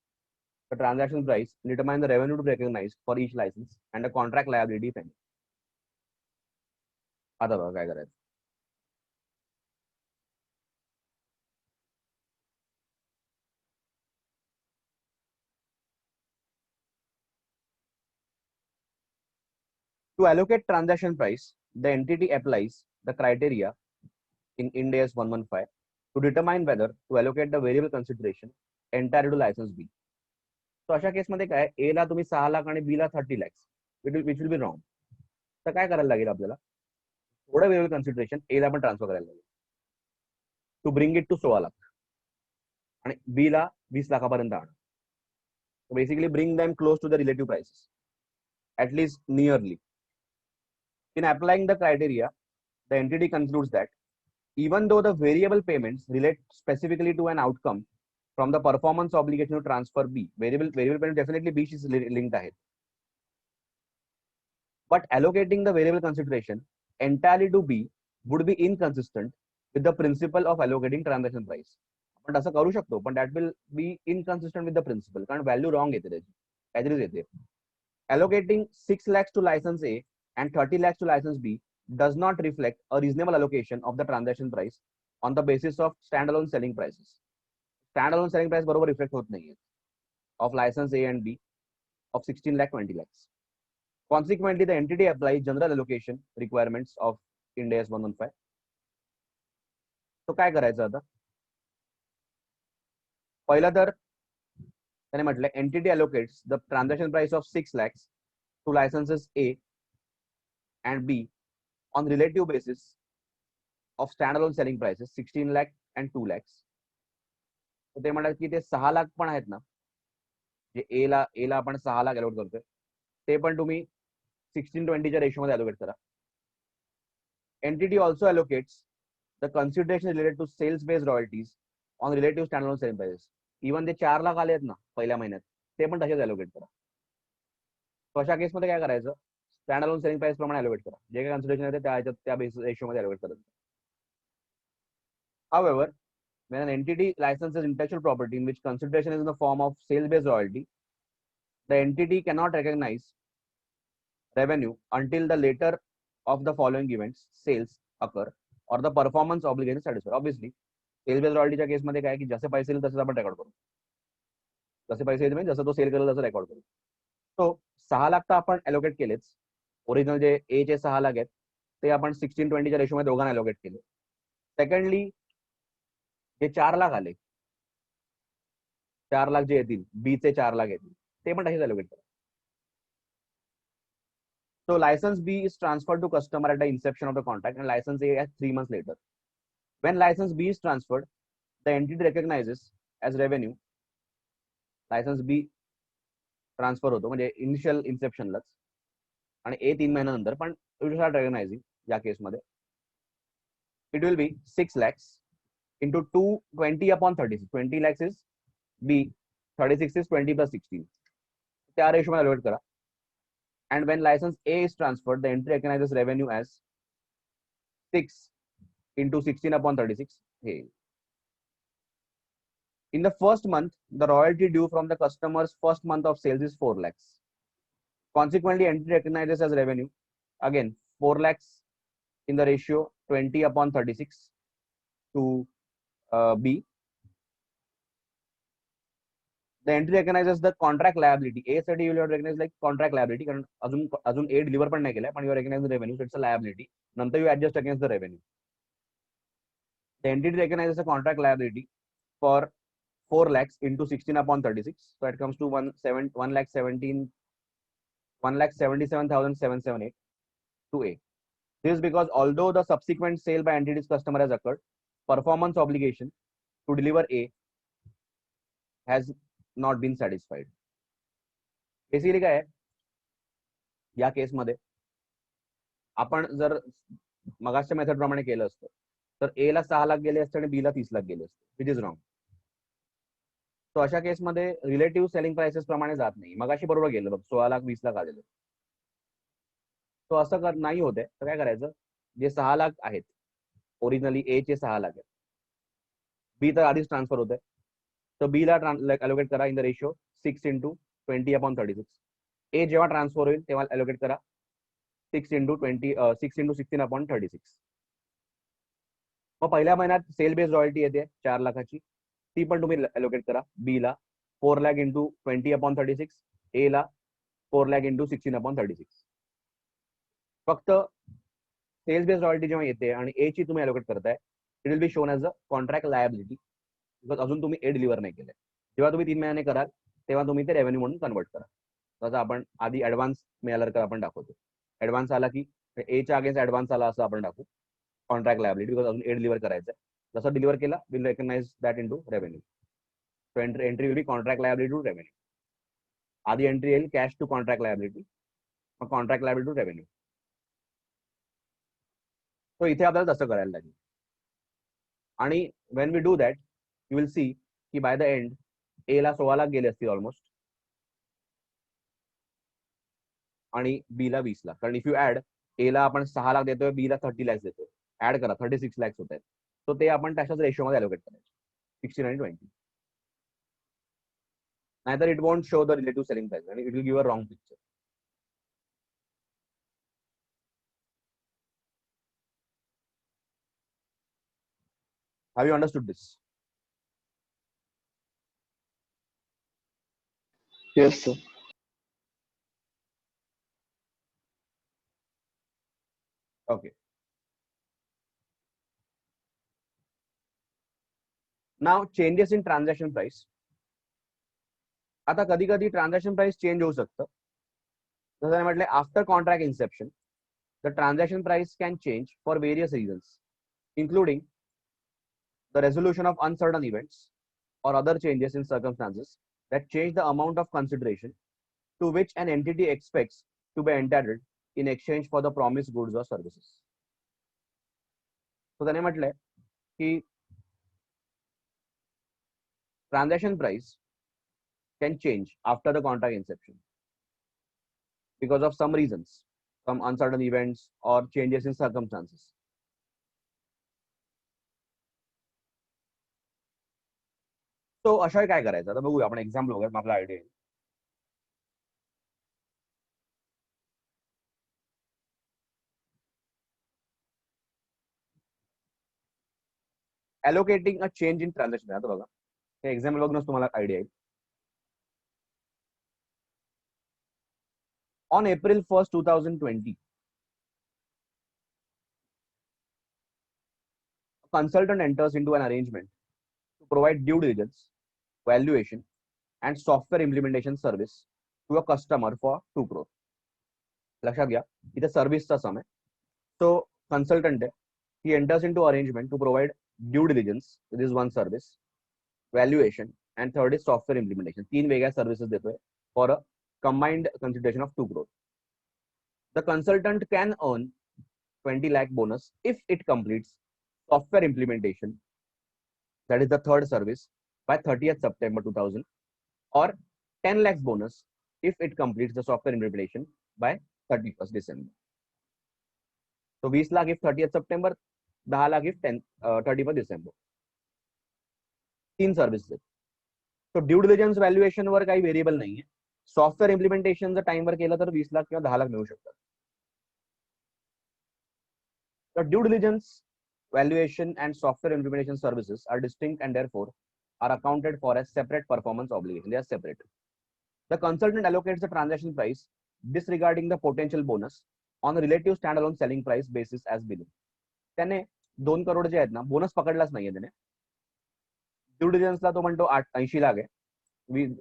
the transaction price, determine the revenue to recognise for each licence and the contract liability if any. आता बघा काय करायचं. To allocate transaction price, the entity applies the criteria in Ind AS 115 to determine whether to allocate the variable consideration entirely to license B. So अशा केसमध्ये काय, ए ला तुम्ही 6 लाख आणि बी ला 30 lakhs, which will be wrong. तर काय करायला लागेल आपल्याला, थोडं वेरिएबल कन्सिडरेशन ए ला पण ट्रान्सफर करायला लागेल to bring it to 16 lakh. आणि बी ला 20 लाखापर्यंत आणा. Basically bring them close to the relative prices, at least nearly. In applying the criteria, the entity concludes that even though the variable payments relate specifically to an outcome from the performance obligation to transfer B, variable payment definitely B is linked ahead. But allocating the variable consideration entirely to B would be inconsistent with the principle of allocating transaction price. आपण असं करू शकतो, पण that will be inconsistent with the principle, कारण value wrong येते त्याची, काहीतरीच येते. Allocating 6 lakhs to license A and 30 lakhs to license B does not reflect a reasonable allocation of the transaction price on the basis of standalone selling prices. Standalone selling price बरोबर reflect होत नाहीये of license A and B of 16 lakh 20 lakhs. Consequently, the entity applies general allocation requirements of Ind AS 115. तो काय करायचं आता? पहिला तर त्याने म्हटलं entity allocates the transaction price of 6 lakhs to licenses A and B on relative basis of standalone selling prices 16 lakh and 2 lakhs. तर ते म्हणतात की ते 6 लाख पण आहेत ना, जे ए ला आपण 6 लाख अलॉट करतोय, ते पण तुम्ही 16:20 च्या रेशोमध्ये अलॉकेट करा. Entity also allocates the consideration related to sales based royalties on relative standalone selling prices. Even ते 4 लाख आले आहेत ना पहिल्या महिन्यात, ते पण तसेच अलॉकेट करा. तो अशा केसमध्ये काय करायचं, स्टँडअलोन सेलिंग प्राइस प्रमाणे अलॉकेट करा, जे काही कन्सिडरेशन आहे त्या बेसिस रेशोमध्ये अलॉकेट करायचं. However, when an entity licenses intellectual property in which consideration is in the form of sales based royalty, the entity cannot recognize revenue until the later of the following events sales occur or the performance obligation satisfied. Obviously sale based रॉयल्टीच्या केसमध्ये काय की जसे पैसे येईल तसंच आपण record करू, जसे पैसे येईल जसं तो सेल करेल तसं रेकॉर्ड करू. तो 6 लाख तर आपण अलॉकेट केलेच, ओरिजिनल जे ए चे 6 लाख आहेत ते आपण 16:20 च्या रेशोमध्ये दोघांना अलॉकेट केले. सेकंडली जे 4 लाख आले, 4 लाख जे येतील, बी चे 4 लाख येतील, ते पण तसेच अलॉकेट करा. So license B is transferred to customer at the inception of the contract and license A at 3 months later. When license B is transferred, the entity recognizes as revenue. License B transfer होतो म्हणजे initial इन्सेप्शनलाच, आणि A 3 महिन्यानंतर, पण you will start रेकग्नाइजिंग या केसमध्ये it will be 6 lakhs into 20/36. 20 lakhs is B, 36 is 20 plus 16. त्या रेशोमध्ये allocate करा. And when license A is transferred, the entity recognizes revenue as 6 into 16/36. Hey. In the first month, the royalty due from the customer's first month of sales is 4 lakhs. Consequently, entity recognizes as revenue again 4 lakhs in the ratio 20/36 to B. The entity recognizes the contract liability. A साठी you will recognize like contract liability, कारण अजून A deliver पण नाही केलाय, पण you recognize the revenue, so it's a liability. नंतर you adjust against the revenue. The entity recognizes a contract liability for 4 lakhs into 16/36, so it comes to 1,77,778 to A. This is because although the subsequent sale by entity's customer has occurred, performance obligation to deliver A has not been satisfied. Basically काय आहे या केसमध्ये, आपण जर मगाच्या method प्रमाणे केलं असतं तर ए ला 6 लाख गेले असते आणि बी ला 30 लाख गेले असते, विच इज रॉंग. तो अशा केसमध्ये रिलेटिव्ह सेलिंग प्राइसेस प्रमाणे जात नाही. मगाशी बरोबर गेलं बघ, 16 लाख 20 लाख आलेले. तो असं नाही होते, तर काय करायचं, जे 6 लाख आहेत ओरिजिनली ए चे 6 लाख आहेत, बी तर आधीच ट्रान्सफर होत आहे, तर बी ला अलॉकेट करा इन द रेशियो 6 into 20/36. ए जेव्हा ट्रान्सफर होईल तेव्हा अलॉकेट करा 6 into 16/36. मग पहिल्या महिन्यात सेल बेस्ड रॉयल्टी येते 4 लाखाची, ती पण तुम्ही अलॉकेट करा. बी ला 4 lakh into 20/36, ए ला 4 lakh into 16/36. फक्त सेल्स बेस्ड रॉयल्टी जेव्हा येते आणि ए ची तुम्ही अलॉकेट करताय, it will be shown as a contract liability, because अजून तुम्ही ए डिलिव्हर नाही केले. जेव्हा तुम्ही 3 महिन्याने कराल तेव्हा तुम्ही ते रेव्हेन्यू म्हणून कन्वर्ट करा. तसं आपण आधी ऍडव्हान्स मिळाला तर आपण दाखवतो, ऍडव्हान्स आला की एच्या अगेन्स्ट ऍडव्हान्स आला असं आपण दाखवू कॉन्ट्रॅक्ट लायबिलिटी, बिकॉज अजून ए डिलिव्हर करायचं आहे. जसं डिलिव्हर केला will recognise that into revenue. So entry will be contract liability to revenue. आधी एंट्री येईल कॅश टू कॉन्ट्रॅक्ट लायबिलिटी, मग कॉन्ट्रॅक्ट लायबिलिटी टू रेव्हेन्यू. तो इथे आपल्याला तसं करायला लागेल. आणि when we do that you will see की बाय द एंड ए ला 16 लाख गेले असतील ऑलमोस्ट आणि बी ला 20 लाख. कारण इफ यू ऍड ए ला आपण 6 लाख देतोय, बी ला 30 लाख देतोय, ऍड करा 36 लाख होत आहेत. तो ते आपण त्याच्याच रेशो मध्ये अलोकेट करायचं 16 आणि 20. नाहीतर it won't show the relative selling price आणि it will give a wrong picture. Have you understood this? Yes, sir. Okay. Now changes in transaction price. आता कधी कधी ट्रान्झॅक्शन प्राइस चेंज होऊ शकतं. जसं म्हटलं after contract Inception the transaction price can change for various reasons including the resolution of uncertain events or other changes in circumstances that change the amount of consideration to which an entity expects to be entitled in exchange for the promised goods or services. So त्याने म्हटलंय की transaction price can change after the contract inception because of some reasons, some uncertain events or changes in circumstances. तो अशा काय करायचं आता बघूया आपण एक्झाम्पल बघूया आपला आयडिया आहे. Allocating a change in transaction. आता बघा हे एक्झाम्पल बघूनच तुम्हाला आयडिया येईल. On April 1st, 2020, a consultant enters into an arrangement to provide due diligence, valuation, and software implementation service to a customer for 2 crore. लक्षात घ्या इथे सर्व्हिसचा सम आहे. So consultant he enters into arrangement to provide due diligence, this is one service, valuation, and third is software implementation. 3 वेगळ्या services देतोय for a combined consideration of 2 crore. The consultant can earn 20 lakh bonus if it completes software implementation, that is the third service, by 30th September 2000, or 10 lakhs bonus if it completes the software implementation by 31st December. So 20 lakh if 30th September, 10 lakh if 31st December. 3 services. तो due diligence valuation वर काही variable नाहीये. Software implementation जर टाइमवर केलं तर 20 लाख किंवा 10 लाख मिळू शकतात. The due diligence, valuation, and software implementation services are distinct and therefore are accounted for as separate performance obligation. They are separate. The consultant allocates the transaction price disregarding the potential bonus on a relative standalone selling price basis as below. त्याने 2 करोड जे आहेत ना bonus पकडलाच नाहीये त्याने. Due डिलिजन्सला तो म्हणतो 80 लाख आहे,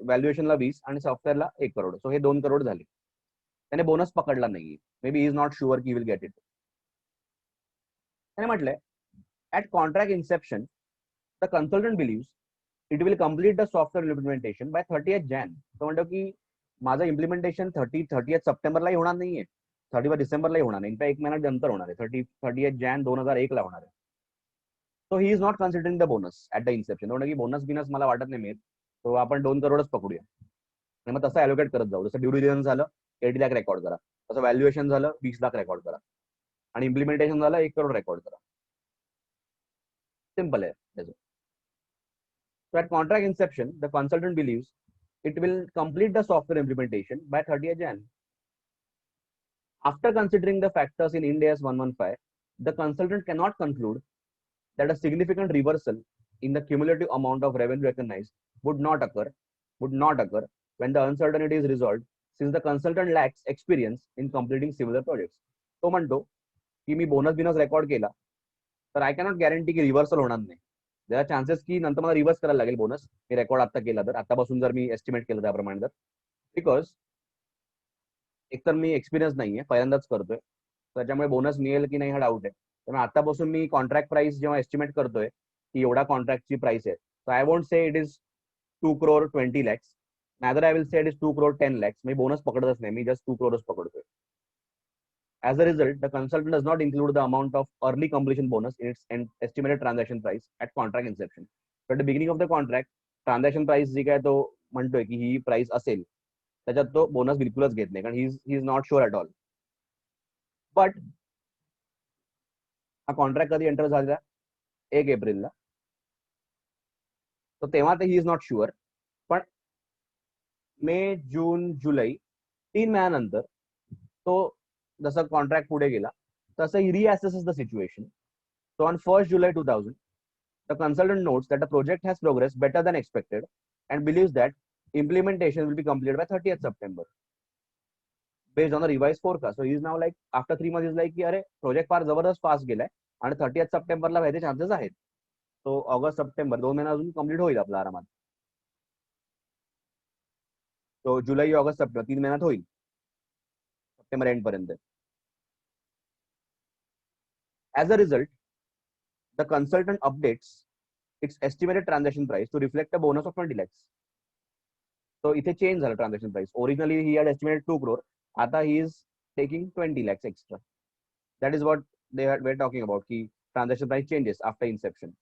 व्हॅल्युएशनला 20 आणि सॉफ्टवेअरला 1 करोड. सो हे 2 करोड झाले. त्याने बोनस पकडला नाहीये. May be is not sure की विल गेट इट. त्याने म्हटलंय at contract inception the consultant believes it will complete the software implementation by 30th Jan. तो म्हणतो की माझं इम्प्लिमेंटेशन 30th सप्टेंबरलाही होणार नाहीये, 31 डिसेंबरलाही होणार नाही, एक महिना नंतर होणार आहे, 30th Jan 2001 ला होणार आहे. So he is not considering the bonus at the Inception. म्हणतो की बोनस बिनस मला वाटत नाही मिळेल, तो आपण 2 करोडच पकडूया आणि मग तसं अलोकेट करत जाऊ. जसं ड्यू डिलिजन्स झालं 80 लाख रेकॉर्ड करा, तसं व्हॅल्युएशन झालं 20 लाख रेकॉर्ड करा आणि इम्प्लिमेंटेशन झालं 1 करोड रेकॉर्ड करा. Simple है. So at contract inception, the consultant believes it will complete the software implementation by 30th Jan. After considering the factors in Ind AS 115, the consultant cannot conclude that a significant reversal in the cumulative amount of revenue recognized would not occur when the uncertainty is resolved, since the consultant lacks experience in completing similar projects. तो म्हणतो की मी bonus बिनस record केला तर I cannot guarantee की reversal होणार नाही. There are chances की नंतर मला रिव्हर्स करायला लागेल बोनस, मी रेकॉर्ड आता केला तर, आतापासून जर मी एस्टिमेट केलं त्याप्रमाणे तर, बिकॉज एकतर मी एक्सपिरियन्स नाहीये, पहिल्यांदाच करतोय, त्याच्यामुळे बोनस मिळेल की नाही हा डाऊट आहे. त्यामुळे आतापासून मी कॉन्ट्रॅक्ट प्राइस जेव्हा एस्टिमेट करतोय की एवढा कॉन्ट्रॅक्टची प्राइस आहे, so I won't say it is 2 crore 20 lakhs. Neither I will say it is 2 crore 10 lakhs. Me bonus पकडतच नाही, मी just 2 crores पकडतोय. As a result, the consultant does not include the amount of early completion bonus in its estimated transaction price at contract inception. So at the beginning of the contract, transaction price जी काय तो म्हणतोय की ही price असेल, त्याच्यात तो bonus बिलकुलच घेत नाही, कारण he is not sure at all. But हा कॉन्ट्रॅक्ट कधी एंटर झाला? 1 एप्रिलला. तर तेव्हा ते ही इज नॉट शुअर. पण मे, जून, जुलै 3 महिन्यानंतर तो जसं कॉन्ट्रॅक्ट पुढे गेला तसं ही reassesses the situation. So on 1st July 2000, the consultant notes that the project has progressed better than expected and believes that implementation will be completed by 30th September based on the revised forecast. So he is now like, after 3 months, is like की अरे project फार जबरदस्त fast गेलाय आणि 30th सप्टेंबरला व्हायचे chances आहेत. तो ऑगस्ट सप्टेंबर 2 महिना अजून कम्प्लीट होईल आपला आरामात. तो जुलै, ऑगस्ट, सप्टेंबर 3 महिन्यात होईल, सप्टेंबर एंड पर्यंत. As a result, the consultant updates its estimated transaction price to reflect a bonus of 20 lakhs. So इथे चेंज झालं transaction price. Originally he had estimated 2 crore. आता he is taking 20 lakhs extra. That is what we're talking about, कि transaction price changes after inception.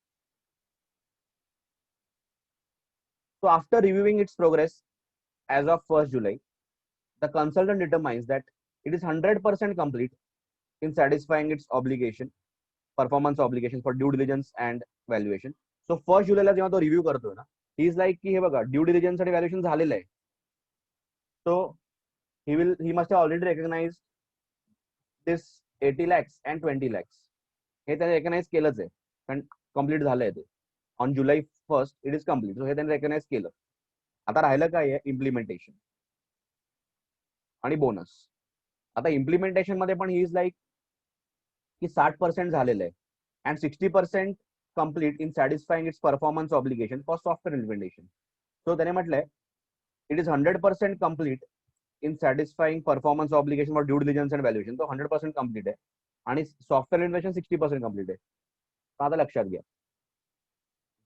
So after reviewing its progress as of 1st July, the consultant determines that it is 100% complete in satisfying its obligation, performance obligation for due diligence and valuation. So 1st July जेव्हा तो review करतोय ना, he is like की हे बघा due diligence आणि valuation झालेलं आहे. So he must have already recognized this 80 lakhs and 20 lakhs. हे त्याने रेकग्नाइज केलंच आहे, कारण कम्प्लीट झालंय ते. On July 1st it is complete. So हे त्याने रेकग्नाइज केलं. आता राहिलं काय आहे? इम्प्लिमेंटेशन आणि बोनस. आता इम्प्लिमेंटेशन मध्ये पण ही इज लाईक की 60% झालेलं आहे and 60% complete in satisfying its performance obligation for software implementation. So त्याने म्हटलंय it is 100% complete in satisfying performance obligation for due diligence and valuation. तो 100% complete आहे आणि सॉफ्टवेअर इन्व्हेस्टमेंट 60% complete आहे. आता लक्षात घ्या,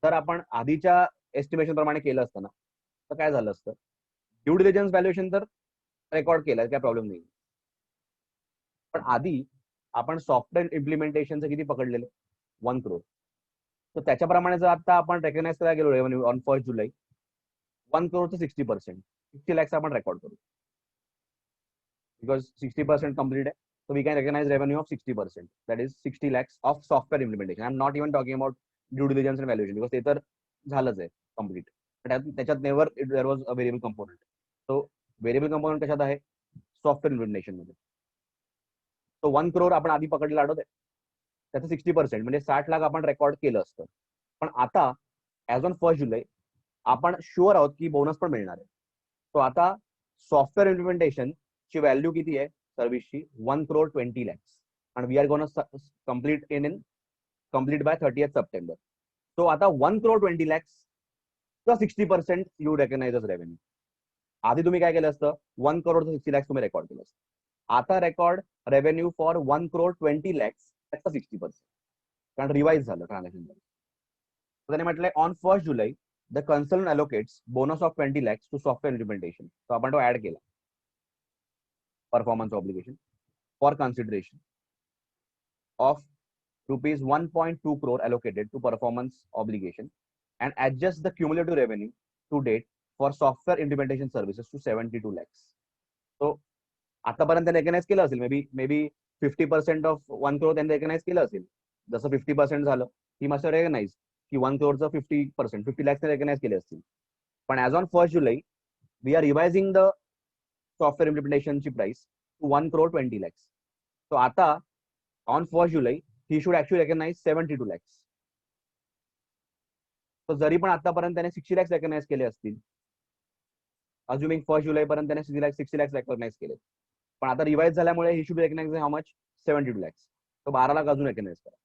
तर आपण आधीच्या एस्टिमेशन प्रमाणे केलं असतं ना, तर काय झालं असतं? ड्यू डिलिजन्स व्हॅल्युएशन तर रेकॉर्ड केलं, काय प्रॉब्लेम नाही. पण आधी आपण सॉफ्टवेअर इम्प्लिमेंटेशनचं किती पकडलेलं? 1 crore. तर त्याच्याप्रमाणे जर आता आपण रेकग्नाइज करायला गेलो revenue on 1st July, 1 crore 60%, 60 lakhs आपण रेकॉर्ड करू, बिकॉज 60% कम्प्लीट आहे. So we can recognize revenue of 60%. That is 60 lakhs of software implementation. I'm not even talking about due diligence and valuation because ते तर झालंच आहे complete. त्याच्यात never there was a variable component. So variable component कशात आहे? Software implementation मध्ये. तो 1 crore आपण आधी पकडलेला आठवत आहे, त्याचं 60% म्हणजे 60 लाख आपण रेकॉर्ड केलं असतं. पण आता ऍज ऑन 1st जुलै आपण शुअर आहोत की बोनस पण मिळणार आहे. तो आता सॉफ्टवेअर इम्प्लिमेंटेशन ची व्हॅल्यू किती आहे सर्व्हिसची? 1 crore 20 lakhs and we are going to complete by 30th September. So आता 1 crore 20 lakhs का 60% you recognize as revenue. आधी तुम्ही काय केलं असतं? 1 crore 60 lakhs तुम्ही रेकॉर्ड केलं असतं. आता record revenue for 1 crore 20 lakhs त्याचा 60%, कारण रिवाइज झालं ट्रान्झॅक्शन. त्याने म्हटलंय on 1st July the consultant allocates bonus of 20 lakhs to software implementation. तो आपण तो ऍड केला, performance obligation for consideration of rupees 1.2 crore allocated to performance obligation and adjust the cumulative revenue to date for software implementation services to 72 lakhs. So आतापर्यंत त्यांनी recognise केलं असेल, may be 50% of 1 crore त्यांनी recognise केलं असेल. जसं 50% झालं, he must recognise की 1 crore 50%, 50 lakhs रेकग्नाइज केले असतील. पण as on 1st July we are revising the software इम्प्लिमेंटेशनची price to 1 crore 20 lakhs. So आता on 1st July he should actually recognize 72 lakhs. So जरी पण आतापर्यंत त्याने 60 lakhs रेकग्नाइज केले असतील, अज्युमिंग 1st जुलै पर्यंत त्याने 60 lakhs रेकग्नाइज केले, पण आता रिवाइज झाल्यामुळे he should recognize how much? 72 lakhs. तो 12 लाख अजून रेकग्नाइज करा.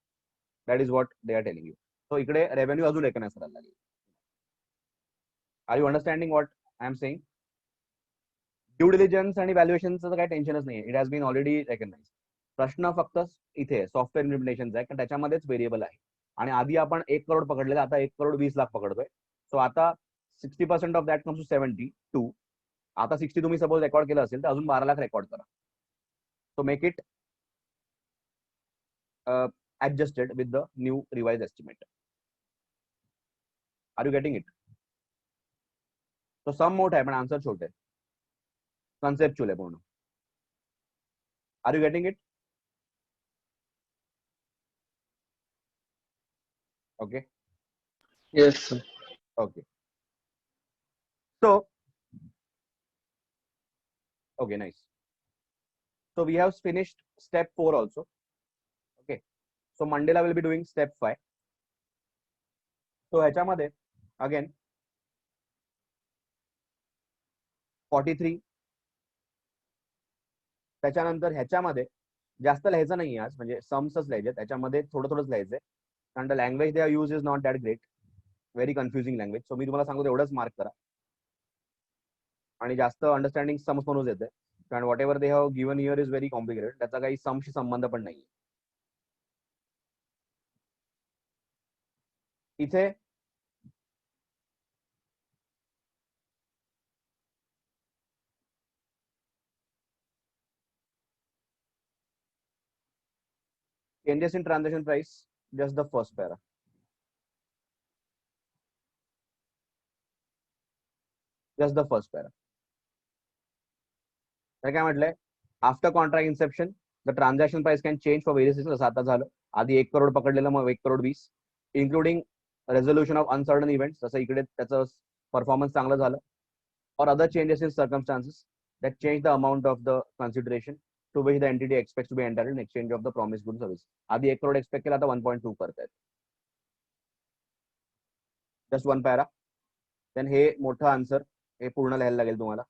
That is what they are telling you. So इकडे रेव्हेन्यू अजून रेकग्नाइज करायला लागेल. Are you understanding what I am saying? Due diligence आणि व्हॅल्युएशनचं काही टेन्शनच नाही, it has been already recognise. प्रश्न फक्त इथे सॉफ्टवेअर इम्प्लिमेंटेशनचा आहे, कारण त्याच्यामध्येच व्हेरिएबल आहे. आणि आधी आपण 1 crore पकडलेला, आता 1 crore 20 लाख पकडतोय. सो आता 60% ऑफ दॅट कम्स टू 72. आता 60 तुम्ही सपोज रेकॉर्ड केलं असेल तर अजून 12 लाख रेकॉर्ड करा. So make it adjusted with the new revised estimate. Are you getting it? So sum मोठा आहे पण आन्सर छोटे आहे. कन्सेप्च्युअल आहे पूर्ण. Are you getting it? Okay. Yes, sir. Okay. So, okay, nice. So we have finished step 4 also. Okay. So Monday I will be doing step 5. So ह्याच्यामध्ये again 43. त्याच्यानंतर ह्याच्यामध्ये जास्त लिहायचं नाही आज, म्हणजे सम्सच लिहायचे. त्याच्यामध्ये थोडंच लिहायचंय कारण the language they are use is not that great, very confusing language. So मी तुम्हाला सांगतो एवढंच मार्क करा आणि जास्त अंडरस्टँडिंग सम्स म्हणून येते कारण what ever they have given here is very complicated. त्याचा काही सम्सशी संबंध पण नाही. इथे changes in transaction price, just the first para. Just the first para. काय म्हटलंय, after contract Inception the transaction price can change for various reasons. आता झालं, आधी 1 करोड पकडलेलं, मग 1 crore 20, including resolution of uncertain event. जसं इकडे त्याचं परफॉर्मन्स चांगलं झालं. और other changes in circumstances that change the amount of the consideration to which the entity expects to be entitled in exchange of the promised good service. आधी 1 crore expect केला, आता 1.2 करतायत. Just one para. देन हे मोठं answer हे पूर्ण लिहायला लागेल तुम्हाला.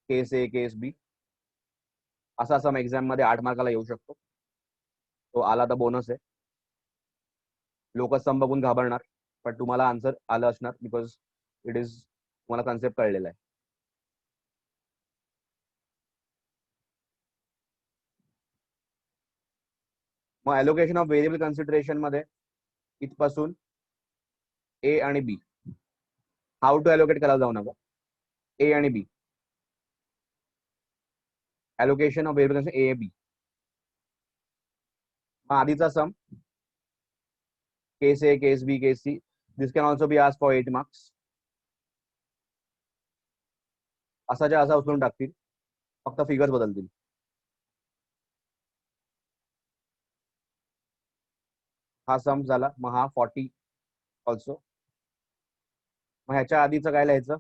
केस ए, केस बी असा सम एक्झाम मध्ये 8 मार्काला येऊ शकतो. तो आला तर बोनस आहे. लोक सम बघून घाबरणार पण तुम्हाला आन्सर आलं असणार बिकॉज इट इज, तुम्हाला कन्सेप्ट कळलेला आहे. मग ॲलोकेशन ऑफ व्हेरिएबल कन्सिडरेशन मध्ये इथपासून ए आणि बी, हाऊ टू ॲलोकेट करायला जाऊ नका. ए आणि B, allocation of variable A B. आधीचा सम case A, case B, case C, this can also be asked for 8 marks. असाच्या असा उचलून टाकतील, फक्त फिगर्स बदलतील. हा सम झाला, मग हा 40 ऑल्सो. मग ह्याच्या आधीचं काय लिहायचं,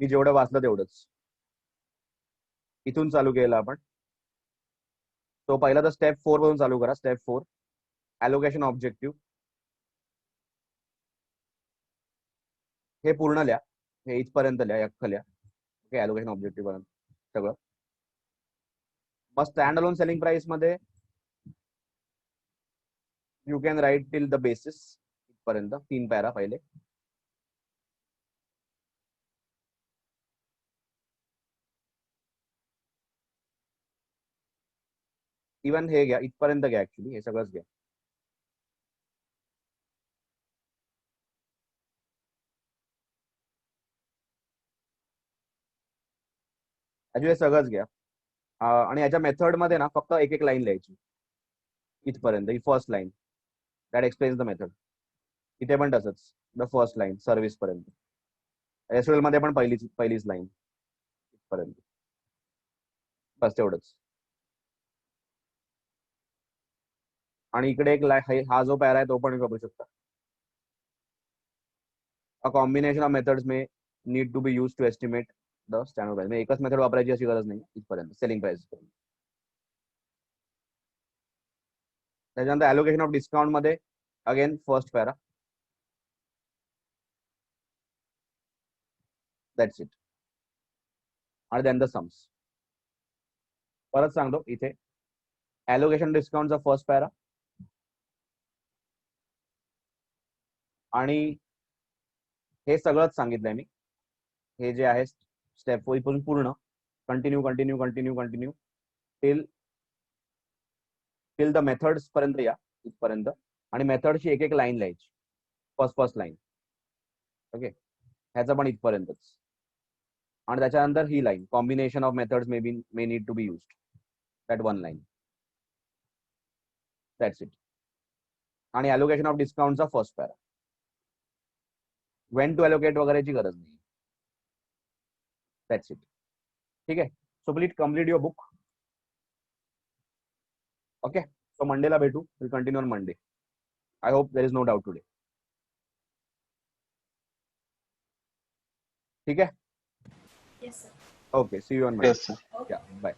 मी जेवढं वाचलं तेवढंच. इथून चालू केलं आपण. तो पहिला तर स्टेप 4 पासून चालू करा. स्टेप 4 ॲलोकेशन ऑब्जेक्टिव्ह, हे पूर्ण लिहा, हे इथपर्यंत लिहा, अख्खं लिहा. ओके, ॲलोकेशन ऑब्जेक्टिव्ह पर्यंत सगळं. मग स्टँड अलोन सेलिंग प्राइस मध्ये you can write till the basis पर्यंत 3 पॅरा पहिले. इवन हे घ्या, इथपर्यंत घ्या, ऍक्च्युली हे सगळंच घ्या. ऍक्च्युली सगळंच घ्या. आणि याच्या मेथड मध्ये ना फक्त एक लाईन लिहायची इथपर्यंत, ही first line that explains the method. इथे पण तसंच, द फर्स्ट लाईन सर्व्हिस पर्यंत. एसक्यूएल मध्ये पण पहिलीच लाईन इथपर्यंत, बस तेवढंच. आणि इकडे एक हा जो पॅरा आहे तो पण बघू शकता. A combination of methods may need to be use to estimate the standard price. एकच मेथड वापरायची अशी गरज नाही इथपर्यंत, सेलिंग प्राइस. त्याच्यानंतर ॲलोकेशन ऑफ डिस्काउंट मध्ये again first para, that's it. आणि देन द सम्स. परत सांगतो, इथे ॲलोकेशन डिस्काउंटचा फर्स्ट पॅरा आणि हे सगळंच सांगितलंय मी. हे जे आहे स्टेप 4 पासून पूर्ण continue continue continue continue till the methods पर्यंत या. इथपर्यंत आणि मेथडची एक एक लाईन लिहायची, फर्स्ट लाईन. ओके, ह्याचं पण इथपर्यंतच. आणि त्याच्यानंतर ही line, combination of methods may need to be used, that one line. That's it. आणि अलोकेशन ऑफ डिस्काउंटचा first para. When to allocate वगैरेची गरज नाही. That's it. ठीक आहे. So please complete your book. Okay, so मंडेला भेटू. Will continue on Monday. I hope there is no doubt today. ठीक आहे. Yes, sir. Okay, see you on Monday. Yes, sir. Yeah, bye.